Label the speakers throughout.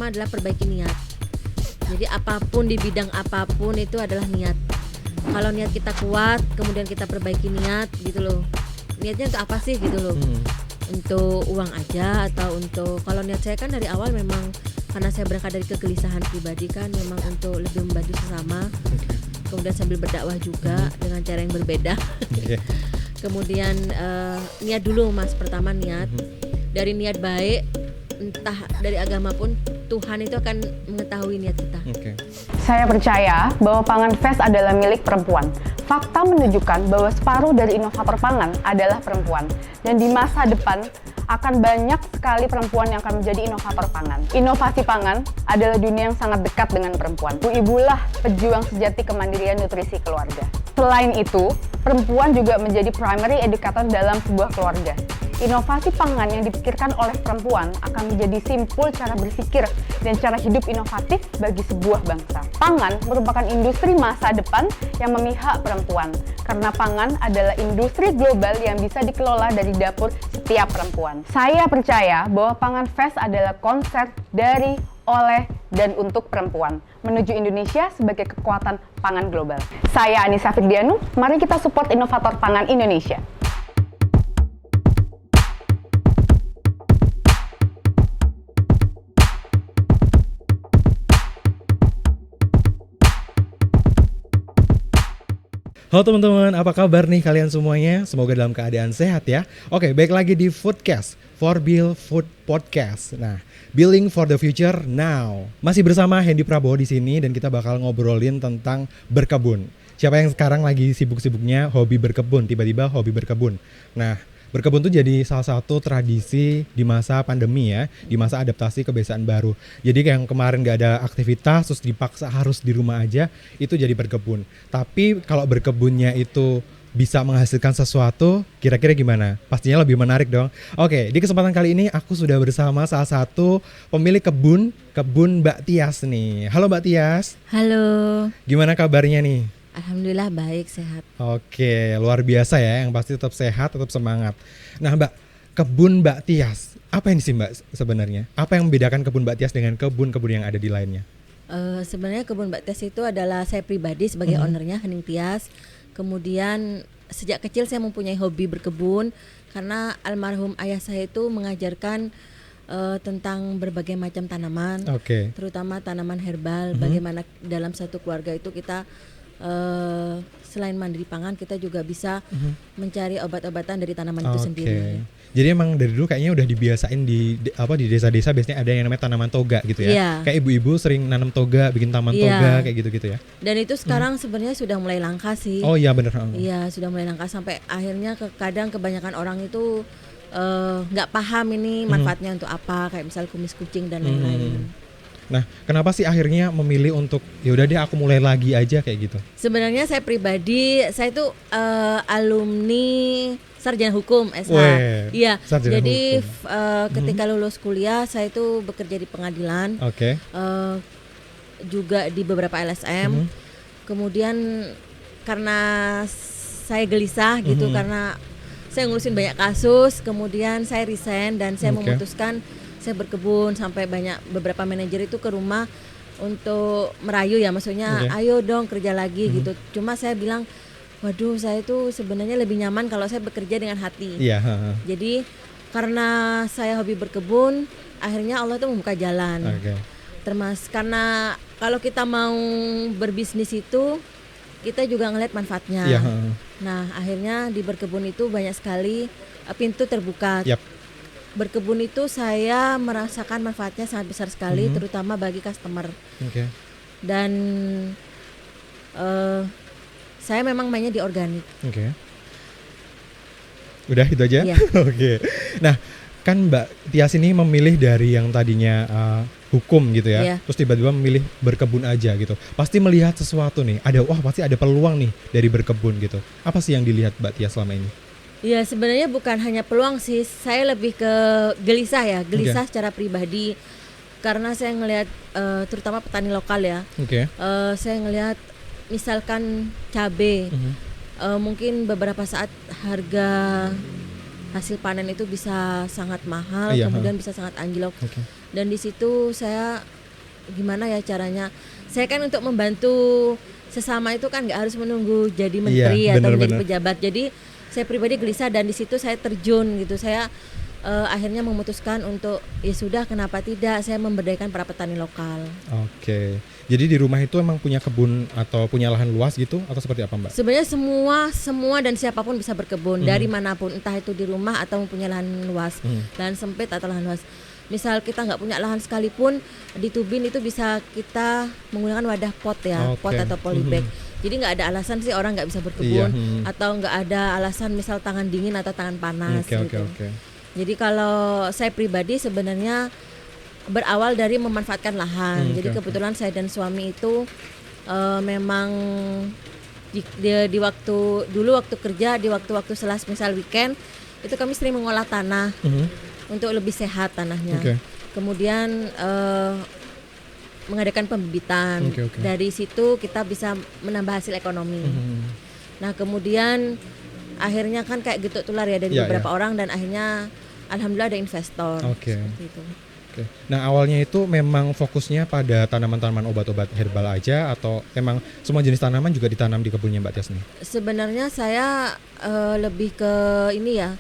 Speaker 1: pertama adalah perbaiki niat. Jadi apapun di bidang apapun itu adalah niat. Kalau niat kita kuat, kemudian kita perbaiki niat gitu loh. Niatnya untuk apa sih gitu loh? Untuk uang aja atau untuk, kalau niat saya kan dari awal memang karena saya berangkat dari kegelisahan pribadi kan, memang untuk lebih membantu sesama. Kemudian sambil berdakwah juga dengan cara yang berbeda. Kemudian niat dulu Mas, pertama niat. Dari niat baik, entah dari agama pun, Tuhan itu akan mengetahui niat kita.
Speaker 2: Saya percaya bahwa pangan fest adalah milik perempuan. Fakta menunjukkan bahwa separuh dari inovator pangan adalah perempuan. Dan di masa depan akan banyak sekali perempuan yang akan menjadi inovator pangan. Inovasi pangan adalah dunia yang sangat dekat dengan perempuan. Ibu-ibulah pejuang sejati kemandirian nutrisi keluarga. Selain itu, perempuan juga menjadi primary educator dalam sebuah keluarga. Inovasi pangan yang dipikirkan oleh perempuan akan menjadi simpul cara berpikir dan cara hidup inovatif bagi sebuah bangsa. Pangan merupakan industri masa depan yang memihak perempuan, karena pangan adalah industri global yang bisa dikelola dari dapur setiap perempuan. Saya percaya bahwa Pangan Fest adalah konser dari, oleh, dan untuk perempuan, menuju Indonesia sebagai kekuatan pangan global. Saya Anissa Firdianu, mari kita support inovator pangan Indonesia.
Speaker 3: Halo teman-teman, apa kabar nih kalian semuanya? Semoga dalam keadaan sehat ya. Oke, baik lagi di Foodcast, For Bill Food Podcast. Nah, Building for the Future Now. Masih bersama Hendy Prabowo di sini dan kita bakal ngobrolin tentang berkebun. Siapa yang sekarang lagi sibuk-sibuknya hobi berkebun, tiba-tiba hobi berkebun. Nah, berkebun tuh jadi salah satu tradisi di masa pandemi ya, di masa adaptasi kebiasaan baru. Jadi yang kemarin gak ada aktivitas, terus dipaksa harus di rumah aja, itu jadi berkebun. Tapi kalau berkebunnya itu bisa menghasilkan sesuatu, kira-kira gimana? Pastinya lebih menarik dong. Oke, di kesempatan kali ini aku sudah bersama salah satu pemilik kebun Mbak Tias nih. Halo Mbak Tias.
Speaker 1: Halo.
Speaker 3: Gimana kabarnya nih?
Speaker 1: Alhamdulillah baik, sehat.
Speaker 3: Oke, luar biasa ya, yang pasti tetap sehat, tetap semangat. Nah Mbak, kebun Mbak Tias, apa ini sih Mbak sebenarnya? Apa yang membedakan kebun Mbak Tias dengan kebun-kebun yang ada di lainnya?
Speaker 1: Sebenarnya kebun Mbak Tias itu adalah saya pribadi sebagai ownernya, Hening Tias. Kemudian sejak kecil saya mempunyai hobi berkebun karena almarhum ayah saya itu mengajarkan tentang berbagai macam tanaman, terutama tanaman herbal. Bagaimana dalam satu keluarga itu kita selain mandiri pangan, kita juga bisa mencari obat-obatan dari tanaman itu sendiri.
Speaker 3: Jadi emang dari dulu kayaknya udah dibiasain di desa-desa biasanya ada yang namanya tanaman toga gitu ya. Kayak ibu-ibu sering nanam toga, bikin taman toga kayak gitu-gitu ya.
Speaker 1: Dan itu sekarang sebenarnya sudah mulai langka sih.
Speaker 3: Oh iya benar.
Speaker 1: Iya, sudah mulai langka sampai akhirnya kadang kebanyakan orang itu nggak paham ini manfaatnya untuk apa, kayak misal kumis kucing dan lain-lain.
Speaker 3: Nah, kenapa sih akhirnya memilih untuk ya udah deh aku mulai lagi aja kayak gitu?
Speaker 1: Sebenarnya saya pribadi, saya itu alumni sarjana hukum SH. Iya. Jadi ketika lulus kuliah saya itu bekerja di pengadilan. Juga di beberapa LSM. Kemudian karena saya gelisah gitu, karena saya ngurusin banyak kasus, kemudian saya resign dan saya memutuskan saya berkebun, sampai beberapa manajer itu ke rumah untuk merayu ya, maksudnya ayo dong kerja lagi gitu. Cuma saya bilang, waduh saya itu sebenarnya lebih nyaman kalau saya bekerja dengan hati. Jadi karena saya hobi berkebun, akhirnya Allah itu membuka jalan. Karena kalau kita mau berbisnis itu kita juga ngelihat manfaatnya. Nah akhirnya di berkebun itu banyak sekali pintu terbuka. Berkebun itu saya merasakan manfaatnya sangat besar sekali, terutama bagi customer. Dan saya memang mainnya di organik.
Speaker 3: Udah itu aja? Nah kan Mbak Tias ini memilih dari yang tadinya hukum gitu ya, terus tiba-tiba memilih berkebun aja gitu. Pasti melihat sesuatu nih, pasti ada peluang nih dari berkebun gitu. Apa sih yang dilihat Mbak Tias selama ini?
Speaker 1: Ya sebenarnya bukan hanya peluang sih, saya lebih ke gelisah secara pribadi. Karena saya ngelihat terutama petani lokal ya, saya ngelihat misalkan cabai, mungkin beberapa saat harga hasil panen itu bisa sangat mahal, kemudian bisa sangat anjlok. Dan di situ saya gimana ya caranya. Saya kan untuk membantu sesama itu kan nggak harus menunggu jadi menteri
Speaker 3: Iya,
Speaker 1: atau menjadi
Speaker 3: bener-bener.
Speaker 1: pejabat. Jadi saya pribadi gelisah dan di situ saya terjun gitu. Saya akhirnya memutuskan untuk ya sudah, kenapa tidak saya memberdayakan para petani lokal.
Speaker 3: Oke. Jadi di rumah itu emang punya kebun atau punya lahan luas gitu atau seperti apa, Mbak?
Speaker 1: Sebenarnya semua dan siapapun bisa berkebun dari manapun, entah itu di rumah atau punya lahan luas, lahan sempit atau lahan luas. Misal kita nggak punya lahan sekalipun, di tubin itu bisa kita menggunakan wadah pot ya,
Speaker 3: Oke.
Speaker 1: pot atau polybag. Jadi nggak ada alasan sih orang nggak bisa berkebun, atau nggak ada alasan misal tangan dingin atau tangan panas
Speaker 3: Oke.
Speaker 1: gitu. Jadi kalau saya pribadi sebenarnya berawal dari memanfaatkan lahan. Jadi kebetulan saya dan suami itu memang di waktu kerja, di waktu selas misal weekend itu kami sering mengolah tanah untuk lebih sehat tanahnya. Kemudian mengadakan pembibitan. Dari situ kita bisa menambah hasil ekonomi. Nah kemudian akhirnya kan kayak getuk tular ya dari beberapa orang dan akhirnya alhamdulillah ada investor. Seperti itu.
Speaker 3: Nah awalnya itu memang fokusnya pada tanaman-tanaman obat-obat herbal aja atau emang semua jenis tanaman juga ditanam di kebunnya Mbak Tias nih?
Speaker 1: Sebenarnya saya lebih ke ini ya.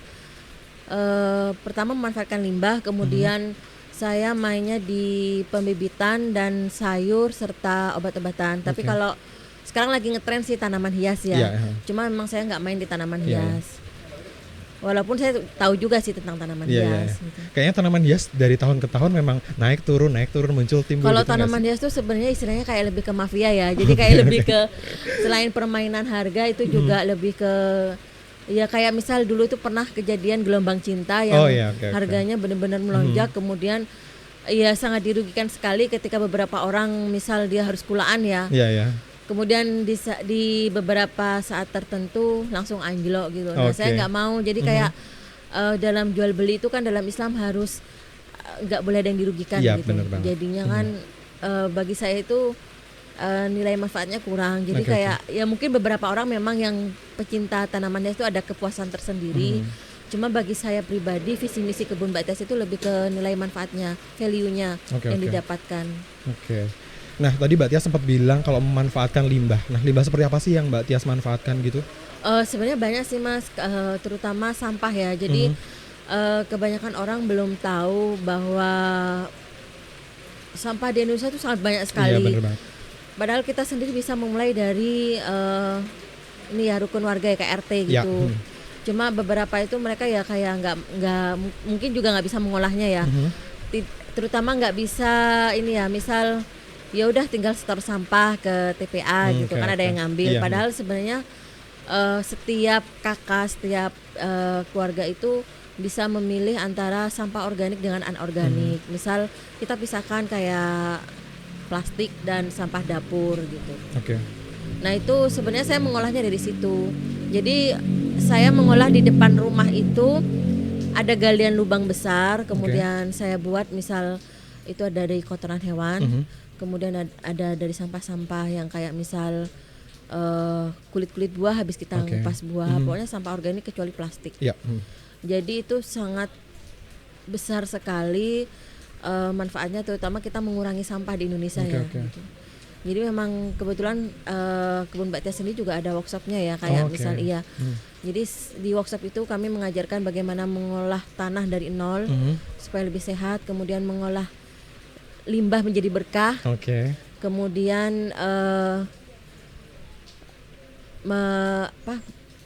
Speaker 1: Pertama memanfaatkan limbah, kemudian saya mainnya di pembibitan dan sayur serta obat-obatan. Tapi kalau sekarang lagi ngetren sih tanaman hias ya. Cuma memang saya nggak main di tanaman hias. Walaupun saya tahu juga sih tentang tanaman hias. Gitu.
Speaker 3: Kayaknya tanaman hias dari tahun ke tahun memang naik turun muncul timbul.
Speaker 1: Kalau
Speaker 3: gitu
Speaker 1: tanaman hias tuh sebenarnya istilahnya kayak lebih ke mafia ya. Jadi kayak lebih ke selain permainan harga itu juga lebih ke ya kayak misal dulu itu pernah kejadian gelombang cinta yang harganya benar-benar melonjak, kemudian ya sangat dirugikan sekali ketika beberapa orang misal dia harus kulaan ya. Kemudian di beberapa saat tertentu langsung anjlok gitu. Nah saya nggak mau. Jadi kayak dalam jual beli itu kan dalam Islam harus nggak boleh ada yang dirugikan gitu. Jadinya kan bagi saya itu nilai manfaatnya kurang. Jadi kayak ya mungkin beberapa orang memang yang pecinta tanaman hias itu ada kepuasan tersendiri. Cuma bagi saya pribadi visi misi kebun Mbak Tias itu lebih ke nilai manfaatnya, value-nya yang didapatkan.
Speaker 3: Nah tadi Mbak Tias sempat bilang kalau memanfaatkan limbah. Nah limbah seperti apa sih yang Mbak Tias manfaatkan gitu?
Speaker 1: Sebenarnya banyak sih Mas, terutama sampah ya. Jadi kebanyakan orang belum tahu bahwa sampah di Indonesia itu sangat banyak sekali.
Speaker 3: Iya, bener banget.
Speaker 1: Padahal kita sendiri bisa memulai dari ini ya rukun warga ya kayak RT gitu. Cuma beberapa itu mereka ya kayak nggak mungkin juga nggak bisa mengolahnya ya. Terutama nggak bisa ini ya misal ya udah tinggal setor sampah ke TPA gitu kan ada yang ngambil. Padahal sebenarnya setiap kakak, setiap keluarga itu bisa memilih antara sampah organik dengan anorganik. Misal kita pisahkan kayak plastik dan sampah dapur gitu. Nah itu sebenarnya saya mengolahnya dari situ. Jadi saya mengolah di depan rumah itu ada galian lubang besar, kemudian saya buat misal itu ada dari kotoran hewan, kemudian ada dari sampah-sampah yang kayak misal kulit-kulit buah habis kita ngupas buah, pokoknya sampah organik kecuali plastik. Jadi itu sangat besar sekali manfaatnya, terutama kita mengurangi sampah di Indonesia ya. Gitu. Jadi memang kebetulan kebun Mbak Tias sendiri juga ada workshopnya ya kayak misal Jadi di workshop itu kami mengajarkan bagaimana mengolah tanah dari nol supaya lebih sehat, kemudian mengolah limbah menjadi berkah. Kemudian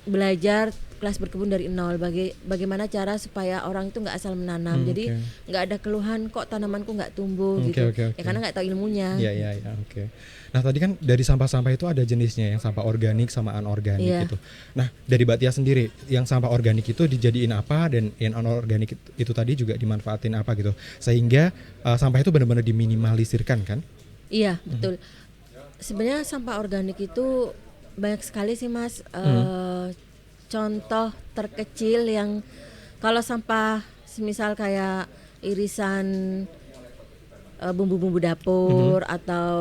Speaker 1: belajar kelas berkebun dari nol, bagaimana cara supaya orang itu nggak asal menanam. Jadi nggak ada keluhan kok tanamanku nggak tumbuh gitu. Ya karena nggak tahu ilmunya.
Speaker 3: Nah tadi kan dari sampah-sampah itu ada jenisnya, yang sampah organik sama anorganik gitu. Nah dari Mbak Tias sendiri, yang sampah organik itu dijadiin apa dan yang anorganik itu tadi juga dimanfaatin apa gitu, sehingga sampah itu benar-benar diminimalisirkan kan?
Speaker 1: Iya betul. Sebenarnya sampah organik itu banyak sekali sih Mas. Contoh terkecil yang kalau sampah semisal kayak irisan bumbu-bumbu dapur atau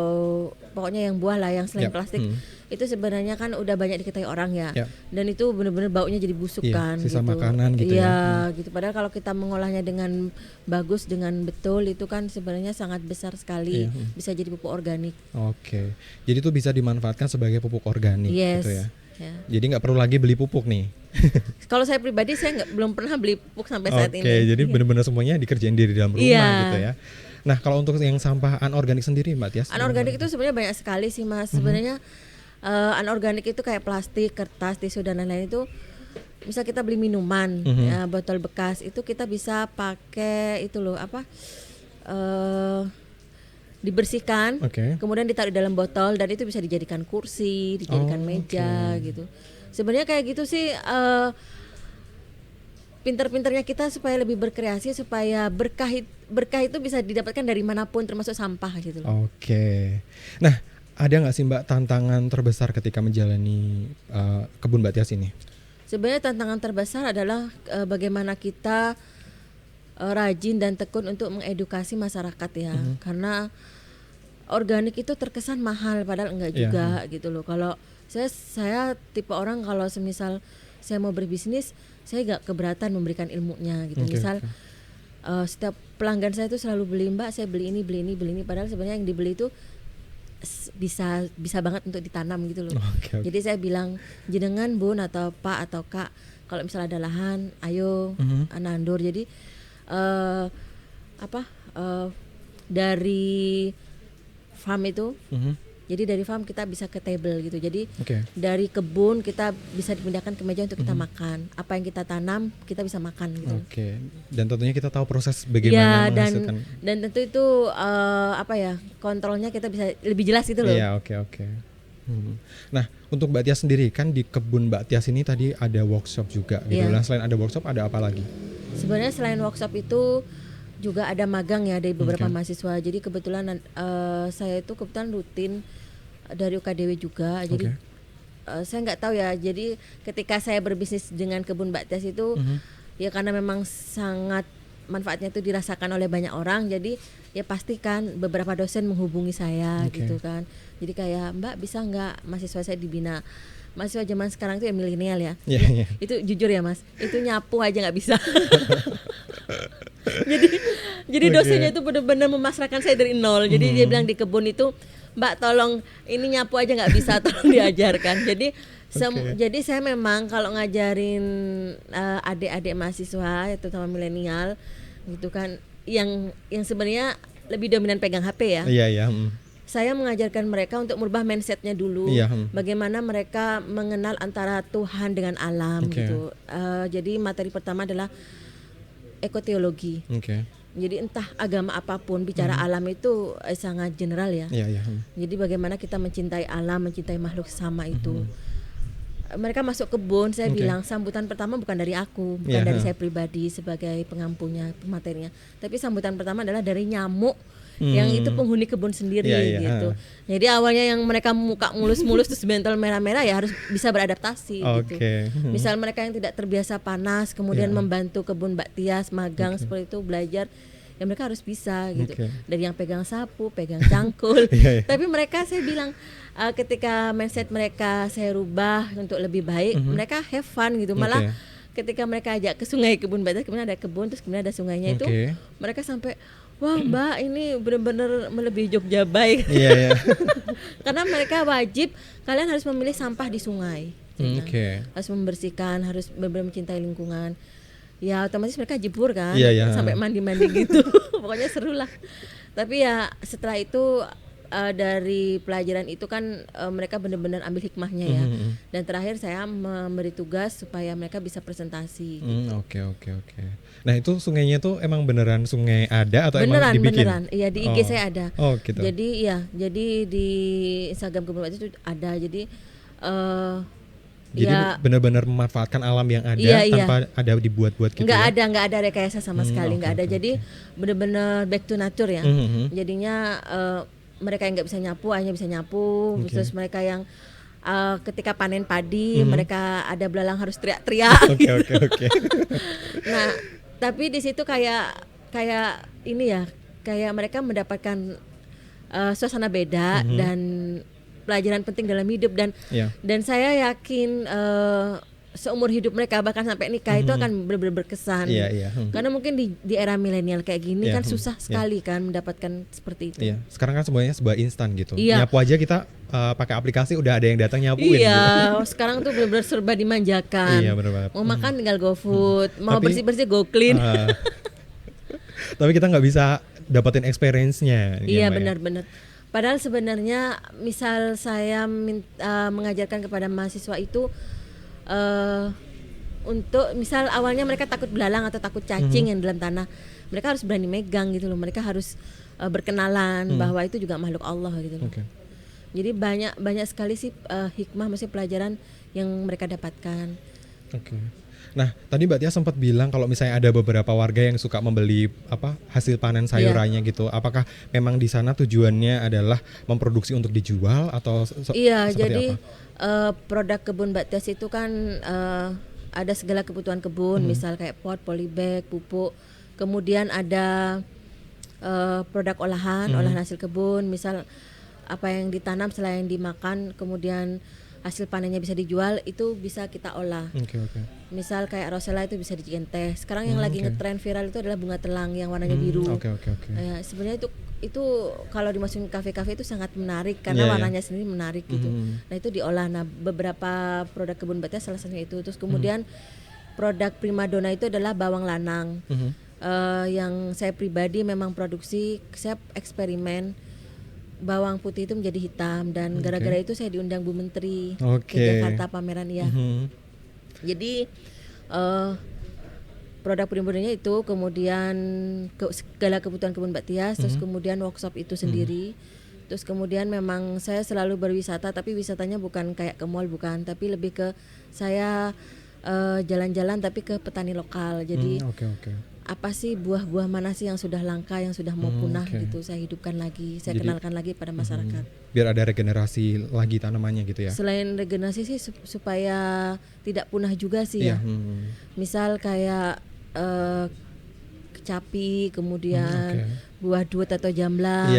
Speaker 1: pokoknya yang buah lah yang selain plastik itu sebenarnya kan udah banyak diketahui orang ya.
Speaker 3: Ya.
Speaker 1: Dan itu benar-benar baunya jadi busuk
Speaker 3: Iya,
Speaker 1: kan
Speaker 3: sisa
Speaker 1: gitu.
Speaker 3: makanan gitu ya.
Speaker 1: Iya, gitu. Padahal kalau kita mengolahnya dengan bagus, dengan betul, itu kan sebenarnya sangat besar sekali,
Speaker 3: Iya.
Speaker 1: bisa jadi pupuk organik.
Speaker 3: Oke. Jadi itu bisa dimanfaatkan sebagai pupuk organik
Speaker 1: Yes.
Speaker 3: gitu ya.
Speaker 1: Ya.
Speaker 3: Jadi nggak perlu lagi beli pupuk nih.
Speaker 1: Kalau saya pribadi saya belum pernah beli pupuk sampai saat ini.
Speaker 3: Oke, jadi
Speaker 1: Iya.
Speaker 3: benar-benar semuanya dikerjain di dalam rumah
Speaker 1: Iya.
Speaker 3: gitu ya. Nah, kalau untuk yang sampah anorganik sendiri, Mbak Tias?
Speaker 1: Anorganik itu sebenarnya banyak sekali sih Mas. Sebenarnya anorganik itu kayak plastik, kertas, tisu dan lain-lain itu. Misal kita beli minuman, ya, botol bekas itu kita bisa pakai itu loh apa? Dibersihkan,
Speaker 3: Oke.
Speaker 1: kemudian ditaruh di dalam botol dan itu bisa dijadikan kursi, dijadikan meja gitu. Sebenarnya kayak gitu sih. Pinter-pinternya kita supaya lebih berkreasi, supaya berkah itu bisa didapatkan dari manapun termasuk sampah gitu loh.
Speaker 3: Oke. Nah, ada nggak sih Mbak tantangan terbesar ketika menjalani kebun Mbak Tias ini?
Speaker 1: Sebenarnya tantangan terbesar adalah bagaimana kita rajin dan tekun untuk mengedukasi masyarakat ya. Karena organik itu terkesan mahal padahal enggak juga gitu loh. Kalau saya tipe orang kalau semisal saya mau berbisnis, saya gak keberatan memberikan ilmunya gitu. Misal setiap pelanggan saya itu selalu beli, Mbak saya beli ini, padahal sebenarnya yang dibeli itu bisa banget untuk ditanam gitu loh.
Speaker 3: Oke.
Speaker 1: Jadi saya bilang, jenengan Bun atau Pak atau Kak, kalau misalnya ada lahan, ayo nandur. Jadi dari farm itu, jadi dari farm kita bisa ke table gitu. Jadi dari kebun kita bisa dipindahkan ke meja untuk kita makan. Apa yang kita tanam kita bisa makan gitu.
Speaker 3: Oke. Dan tentunya kita tahu proses bagaimana menghasilkan.
Speaker 1: Dan tentu itu kontrolnya kita bisa lebih jelas gitu loh.
Speaker 3: Iya, oke. Nah, untuk Mbak Tias sendiri kan di kebun Mbak Tias ini tadi ada workshop juga gitu. Nah, selain ada workshop ada apa lagi?
Speaker 1: Sebenarnya selain workshop itu juga ada magang ya dari beberapa mahasiswa. Jadi kebetulan saya itu kebetulan rutin dari UKDW juga. Jadi saya nggak tahu ya. Jadi ketika saya berbisnis dengan kebun Mbak Tias itu ya karena memang sangat manfaatnya itu dirasakan oleh banyak orang. Jadi ya pastikan beberapa dosen menghubungi saya gitu kan. Jadi kayak Mbak bisa nggak mahasiswa saya dibina. Mahasiswa zaman sekarang itu ya milenial ya. Itu jujur ya Mas, itu nyapu aja nggak bisa. jadi dosennya itu benar-benar memasrahkan saya dari nol. Jadi dia bilang di kebun itu, Mbak tolong ini nyapu aja nggak bisa, tolong diajarkan. Jadi jadi saya memang kalau ngajarin adik-adik mahasiswa terutama milenial gitu kan, yang sebenarnya lebih dominan pegang HP ya.
Speaker 3: Iya.
Speaker 1: Saya mengajarkan mereka untuk merubah mindsetnya dulu, bagaimana mereka mengenal antara Tuhan dengan alam gitu. Jadi materi pertama adalah ekoteologi. Jadi entah agama apapun bicara alam itu sangat general ya. Jadi bagaimana kita mencintai alam, mencintai makhluk sesama itu. Mereka masuk kebun, saya bilang sambutan pertama bukan dari aku, bukan dari saya pribadi sebagai pengampunya materinya, tapi sambutan pertama adalah dari nyamuk yang itu penghuni kebun sendiri gitu. Jadi awalnya yang mereka muka mulus-mulus terus bentol merah-merah ya harus bisa beradaptasi gitu. Misal mereka yang tidak terbiasa panas kemudian membantu kebun Mbak Tias magang seperti itu, belajar ya mereka harus bisa gitu. Dari yang pegang sapu, pegang cangkul. Tapi mereka saya bilang ketika mindset mereka saya rubah untuk lebih baik, mereka have fun gitu. Malah ketika mereka ajak ke sungai kebun Mbak Tias, kemudian ada kebun terus kemudian ada sungainya itu, mereka sampai wah Mbak ini benar-benar melebihi Jogja baik. Karena mereka wajib, kalian harus memilih sampah di sungai. Harus membersihkan, harus benar-benar mencintai lingkungan. Ya otomatis mereka jebur kan, sampai mandi-mandi gitu. Pokoknya seru lah. Tapi ya setelah itu dari pelajaran itu kan mereka benar-benar ambil hikmahnya ya. Dan terakhir saya memberi tugas supaya mereka bisa presentasi.
Speaker 3: Oke. Nah itu sungainya tuh emang beneran sungai ada atau emang dibikin?
Speaker 1: Beneran. Iya di IG saya ada.
Speaker 3: Gitu.
Speaker 1: Jadi di Instagram kebun itu ada. Jadi
Speaker 3: benar-benar memanfaatkan alam yang ada tanpa ada dibuat-buat gitu.
Speaker 1: Nggak ada rekayasa sama sekali, nggak ada. Jadi benar-benar back to nature ya. Jadinya mereka yang nggak bisa nyapu hanya bisa nyapu. Terus mereka yang ketika panen padi mereka ada belalang harus teriak-teriak.
Speaker 3: Oke.
Speaker 1: Nah tapi di situ kayak ini ya, kayak mereka mendapatkan suasana beda dan pelajaran penting dalam hidup dan saya yakin seumur hidup mereka bahkan sampai nikah itu akan benar-benar berkesan. Karena mungkin di era milenial kayak gini kan susah sekali kan mendapatkan seperti itu.
Speaker 3: Sekarang kan semuanya sebuah instan gitu. Nyapu aja kita pakai aplikasi udah ada yang datang nyapuin.
Speaker 1: Sekarang tuh benar-benar serba dimanjakan.
Speaker 3: Benar banget.
Speaker 1: Mau makan tinggal GoFood, mau bersih-bersih GoClean.
Speaker 3: Tapi kita nggak bisa dapetin experience-nya.
Speaker 1: Iya benar-benar. Padahal sebenarnya misal saya mengajarkan kepada mahasiswa itu untuk misal awalnya mereka takut belalang atau takut cacing yang dalam tanah, mereka harus berani megang gitu loh, mereka harus berkenalan bahwa itu juga makhluk Allah gitu loh. Jadi banyak sekali sih hikmah, maksudnya pelajaran yang mereka dapatkan.
Speaker 3: Nah, tadi Mbak Tia sempat bilang kalau misalnya ada beberapa warga yang suka membeli hasil panen sayurannya gitu. Apakah memang di sana tujuannya adalah memproduksi untuk dijual atau seperti
Speaker 1: jadi
Speaker 3: apa?
Speaker 1: Produk kebun Mbak Tias itu kan ada segala kebutuhan kebun, misal kayak pot, polybag, pupuk. Kemudian ada produk olahan hasil kebun, misal apa yang ditanam setelah yang dimakan, kemudian hasil panennya bisa dijual, itu bisa kita olah. Misal kayak rosella itu bisa dijadikan teh. Sekarang yang lagi ngetren viral itu adalah bunga telang yang warnanya biru. Sebenarnya itu kalau dimasukin kafe-kafe itu sangat menarik karena warnanya sendiri menarik gitu. Nah itu diolah. Nah beberapa produk kebun Mbak Tia salah satunya itu. Terus kemudian produk primadona itu adalah bawang lanang. Yang saya pribadi memang produksi, saya eksperimen bawang putih itu menjadi hitam dan gara-gara itu saya diundang Bu Menteri ke Jakarta pameran Jadi produk primadonanya itu, kemudian segala kebutuhan kebun Mbak Tias, terus kemudian workshop itu sendiri. Terus kemudian memang saya selalu berwisata, tapi wisatanya bukan kayak ke mall, bukan, tapi lebih ke saya jalan-jalan tapi ke petani lokal. Jadi apa sih buah-buah mana sih yang sudah langka, yang sudah mau punah gitu, saya hidupkan lagi, saya kenalkan lagi pada masyarakat.
Speaker 3: Biar ada regenerasi lagi tanamannya gitu ya.
Speaker 1: Selain regenerasi sih supaya tidak punah juga sih ya. Misal kayak kecapi, kemudian buah duet atau jamblang,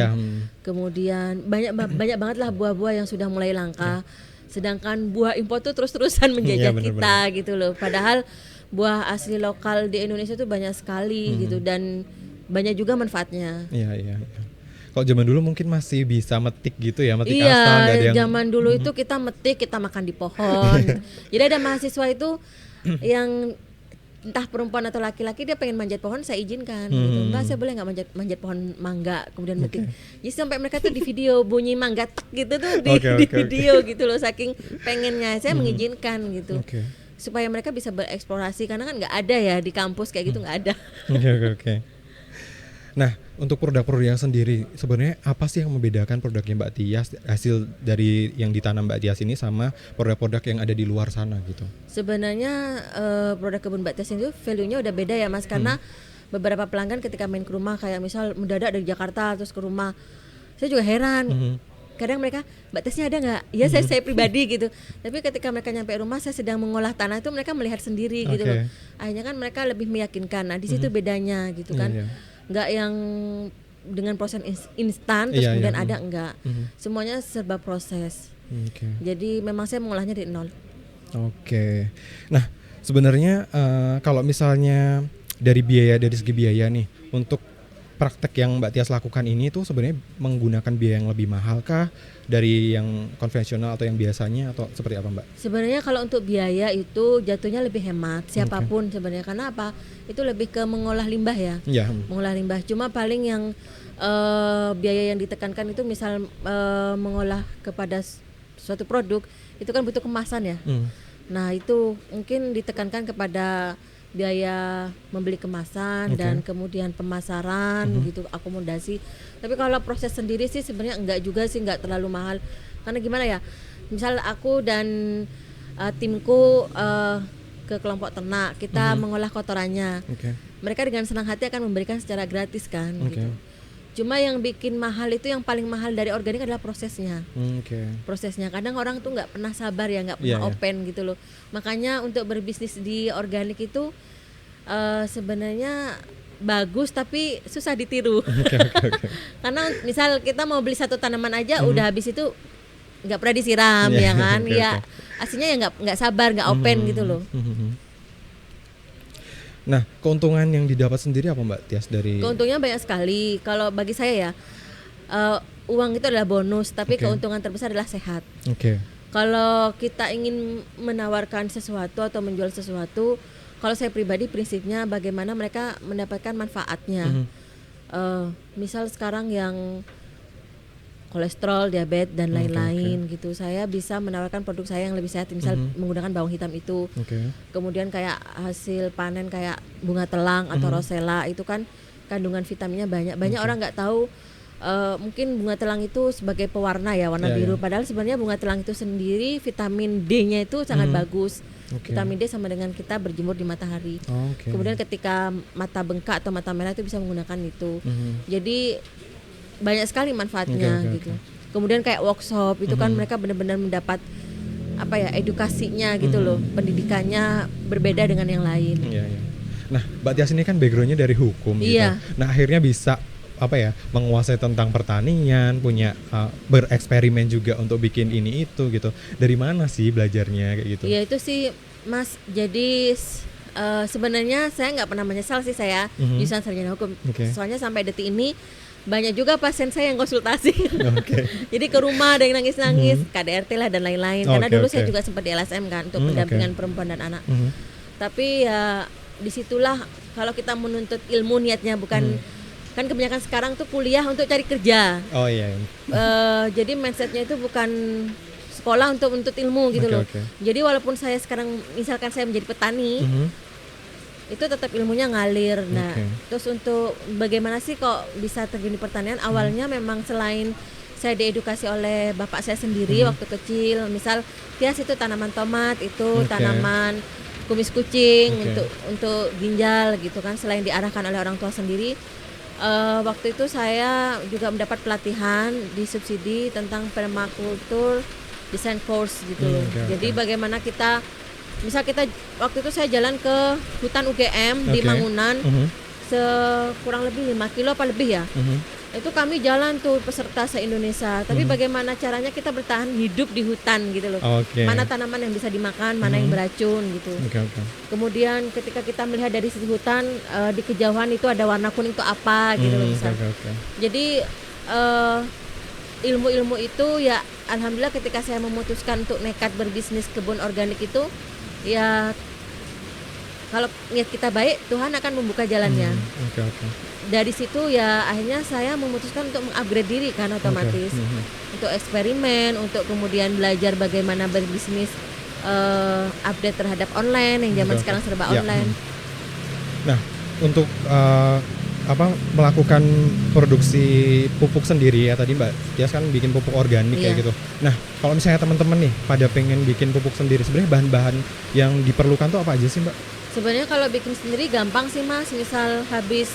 Speaker 1: kemudian banyak banget lah buah-buah yang sudah mulai langka. Sedangkan buah impor tuh terus-terusan menjajah kita gitu loh. Padahal buah asli lokal di Indonesia tuh banyak sekali gitu, dan banyak juga manfaatnya. Kalau zaman dulu mungkin masih bisa metik gitu ya, metik asal, nggak ada yang... zaman dulu itu kita metik, kita makan di pohon. Jadi ada mahasiswa itu yang entah perempuan atau laki-laki, dia pengen manjat pohon, saya izinkan gitu. Mbak, saya boleh nggak manjat pohon mangga, kemudian metik. Jadi sampai mereka tuh di video bunyi mangga tek gitu tuh di video gitu loh, saking pengennya saya mengizinkan gitu. Supaya mereka bisa bereksplorasi, karena kan nggak ada ya di kampus kayak gitu, nggak ada.
Speaker 3: Nah, untuk produk-produk yang sendiri, sebenarnya apa sih yang membedakan produknya Mbak Tias, hasil dari yang ditanam Mbak Tias ini sama produk-produk yang ada di luar sana gitu? Sebenarnya
Speaker 1: produk kebun Mbak Tias itu value-nya udah beda ya Mas, karena beberapa pelanggan ketika main ke rumah, kayak misal mendadak dari Jakarta terus ke rumah, saya juga heran. Kadang mereka, Mbak Tiasnya ada nggak? Ya saya pribadi gitu. Tapi ketika mereka nyampe rumah, saya sedang mengolah tanah itu, mereka melihat sendiri gitu loh. Akhirnya kan mereka lebih meyakinkan. Nah di situ bedanya gitu kan. Nggak yang dengan proses instan terus kemudian ada, enggak. Semuanya serba proses. Jadi memang saya mengolahnya dari nol.
Speaker 3: Nah sebenarnya kalau misalnya dari segi biaya nih, untuk praktek yang Mbak Tias lakukan ini tuh sebenarnya menggunakan biaya yang lebih mahal kah dari yang konvensional atau yang biasanya, atau seperti apa Mbak? Sebenarnya kalau untuk biaya itu jatuhnya lebih hemat siapapun sebenarnya, karena apa? Itu lebih ke mengolah limbah ya. Mengolah limbah. Cuma paling yang biaya yang ditekankan itu misal mengolah kepada suatu produk itu kan butuh kemasan ya. Nah itu mungkin ditekankan kepada biaya membeli kemasan dan kemudian pemasaran gitu, akomodasi. Tapi kalau proses sendiri sih sebenarnya enggak juga sih, enggak terlalu mahal. Karena gimana ya, misal aku dan timku ke kelompok ternak, kita mengolah kotorannya. Mereka dengan senang hati akan memberikan secara gratis kan gitu. Cuma yang bikin mahal itu, yang paling mahal dari organik adalah prosesnya. Prosesnya kadang orang tuh nggak pernah sabar ya, nggak pernah open gitu loh. Makanya untuk berbisnis di organik itu sebenarnya bagus tapi susah ditiru. Karena misal kita mau beli satu tanaman aja udah habis itu
Speaker 1: nggak pernah disiram
Speaker 3: Iya,
Speaker 1: ya kan,
Speaker 3: oke,
Speaker 1: ya
Speaker 3: oke.
Speaker 1: aslinya ya nggak sabar, nggak open gitu loh.
Speaker 3: Nah, keuntungan yang didapat sendiri apa Mbak Tias dari
Speaker 1: Keuntungnya banyak sekali. Kalau bagi saya ya, uang itu adalah bonus, tapi
Speaker 3: Oke.
Speaker 1: keuntungan terbesar adalah sehat.
Speaker 3: Oke.
Speaker 1: Kalau kita ingin menawarkan sesuatu atau menjual sesuatu, kalau saya pribadi prinsipnya bagaimana mereka mendapatkan manfaatnya. Misal sekarang yang kolesterol, diabetes dan lain-lain gitu, saya bisa menawarkan produk saya yang lebih sehat, misal menggunakan bawang hitam itu.
Speaker 3: Oke.
Speaker 1: Kemudian kayak hasil panen kayak bunga telang atau rosella itu kan kandungan vitaminnya banyak. Banyak orang nggak tahu, mungkin bunga telang itu sebagai pewarna ya, warna
Speaker 3: Ya,
Speaker 1: biru.
Speaker 3: ya.
Speaker 1: Padahal sebenarnya bunga telang itu sendiri vitamin D-nya itu sangat bagus.
Speaker 3: Oke.
Speaker 1: Vitamin D sama dengan kita berjemur di matahari.
Speaker 3: Oke.
Speaker 1: Kemudian ketika mata bengkak atau mata merah itu bisa menggunakan itu. Jadi banyak sekali manfaatnya
Speaker 3: Oke,
Speaker 1: gitu. Kemudian kayak workshop itu kan mereka benar-benar mendapat apa ya, edukasinya gitu loh. Pendidikannya berbeda dengan yang lain.
Speaker 3: Iya, iya. Nah, Mbak Tias ini kan backgroundnya dari hukum
Speaker 1: Iya.
Speaker 3: gitu. Nah, akhirnya bisa apa ya, menguasai tentang pertanian, punya bereksperimen juga untuk bikin ini itu gitu. Dari mana sih belajarnya kayak gitu?
Speaker 1: Ya itu sih Mas. Jadi sebenarnya saya nggak pernah menyesal sih saya jurusan sarjana hukum.
Speaker 3: Oke.
Speaker 1: Soalnya sampai detik ini banyak juga pasien saya yang konsultasi.
Speaker 3: Oke.
Speaker 1: Jadi ke rumah ada yang nangis-nangis, KDRT lah dan lain-lain. Karena
Speaker 3: Oke,
Speaker 1: dulu
Speaker 3: oke.
Speaker 1: saya juga sempat di LSM kan untuk
Speaker 3: Oke.
Speaker 1: pendampingan perempuan dan anak. Tapi ya disitulah kalau kita menuntut ilmu niatnya bukan kan kebanyakan sekarang tuh kuliah untuk cari kerja.
Speaker 3: Oh iya.
Speaker 1: Jadi mindsetnya itu bukan sekolah untuk ilmu gitu
Speaker 3: Oke,
Speaker 1: loh.
Speaker 3: oke.
Speaker 1: Jadi walaupun saya sekarang misalkan saya menjadi petani, itu tetap ilmunya ngalir. Nah,
Speaker 3: Oke.
Speaker 1: terus untuk bagaimana sih kok bisa terjun di pertanian? Awalnya memang selain saya diedukasi oleh bapak saya sendiri waktu kecil, misal Tias itu tanaman tomat, itu
Speaker 3: Oke.
Speaker 1: tanaman kumis kucing
Speaker 3: Oke.
Speaker 1: untuk ginjal gitu kan. Selain diarahkan oleh orang tua sendiri, waktu itu saya juga mendapat pelatihan di subsidi tentang permakultur design course gitu loh.
Speaker 3: Oke,
Speaker 1: Jadi
Speaker 3: oke.
Speaker 1: bagaimana kita, misal kita waktu itu saya jalan ke hutan UGM di
Speaker 3: Oke.
Speaker 1: Mangunan, kurang lebih 5 kilo apa lebih ya. Itu kami jalan tuh peserta se-Indonesia. Tapi bagaimana caranya kita bertahan hidup di hutan gitu loh.
Speaker 3: Oke.
Speaker 1: Mana tanaman yang bisa dimakan, mana yang beracun gitu.
Speaker 3: Oke, oke.
Speaker 1: Kemudian ketika kita melihat dari sisi hutan, di kejauhan itu ada warna kuning itu apa gitu loh
Speaker 3: Oke,
Speaker 1: misal.
Speaker 3: oke.
Speaker 1: Jadi ilmu-ilmu itu ya alhamdulillah ketika saya memutuskan untuk nekat berbisnis kebun organik itu, ya kalau niat kita baik Tuhan akan membuka jalannya.
Speaker 3: Oke, oke.
Speaker 1: Dari situ ya akhirnya saya memutuskan untuk mengupgrade diri kan otomatis. Untuk eksperimen, untuk kemudian belajar bagaimana berbisnis, update terhadap online yang zaman
Speaker 3: Oke, oke.
Speaker 1: sekarang serba
Speaker 3: Ya,
Speaker 1: online.
Speaker 3: Nah, untuk melakukan produksi pupuk sendiri ya, tadi Mbak Tias kan bikin pupuk organik kayak
Speaker 1: Iya.
Speaker 3: gitu. Nah, kalau misalnya teman-teman nih pada pengen bikin pupuk sendiri, sebenarnya bahan-bahan yang diperlukan tuh apa aja sih Mbak?
Speaker 1: Sebenarnya kalau bikin sendiri gampang sih Mas. Misal habis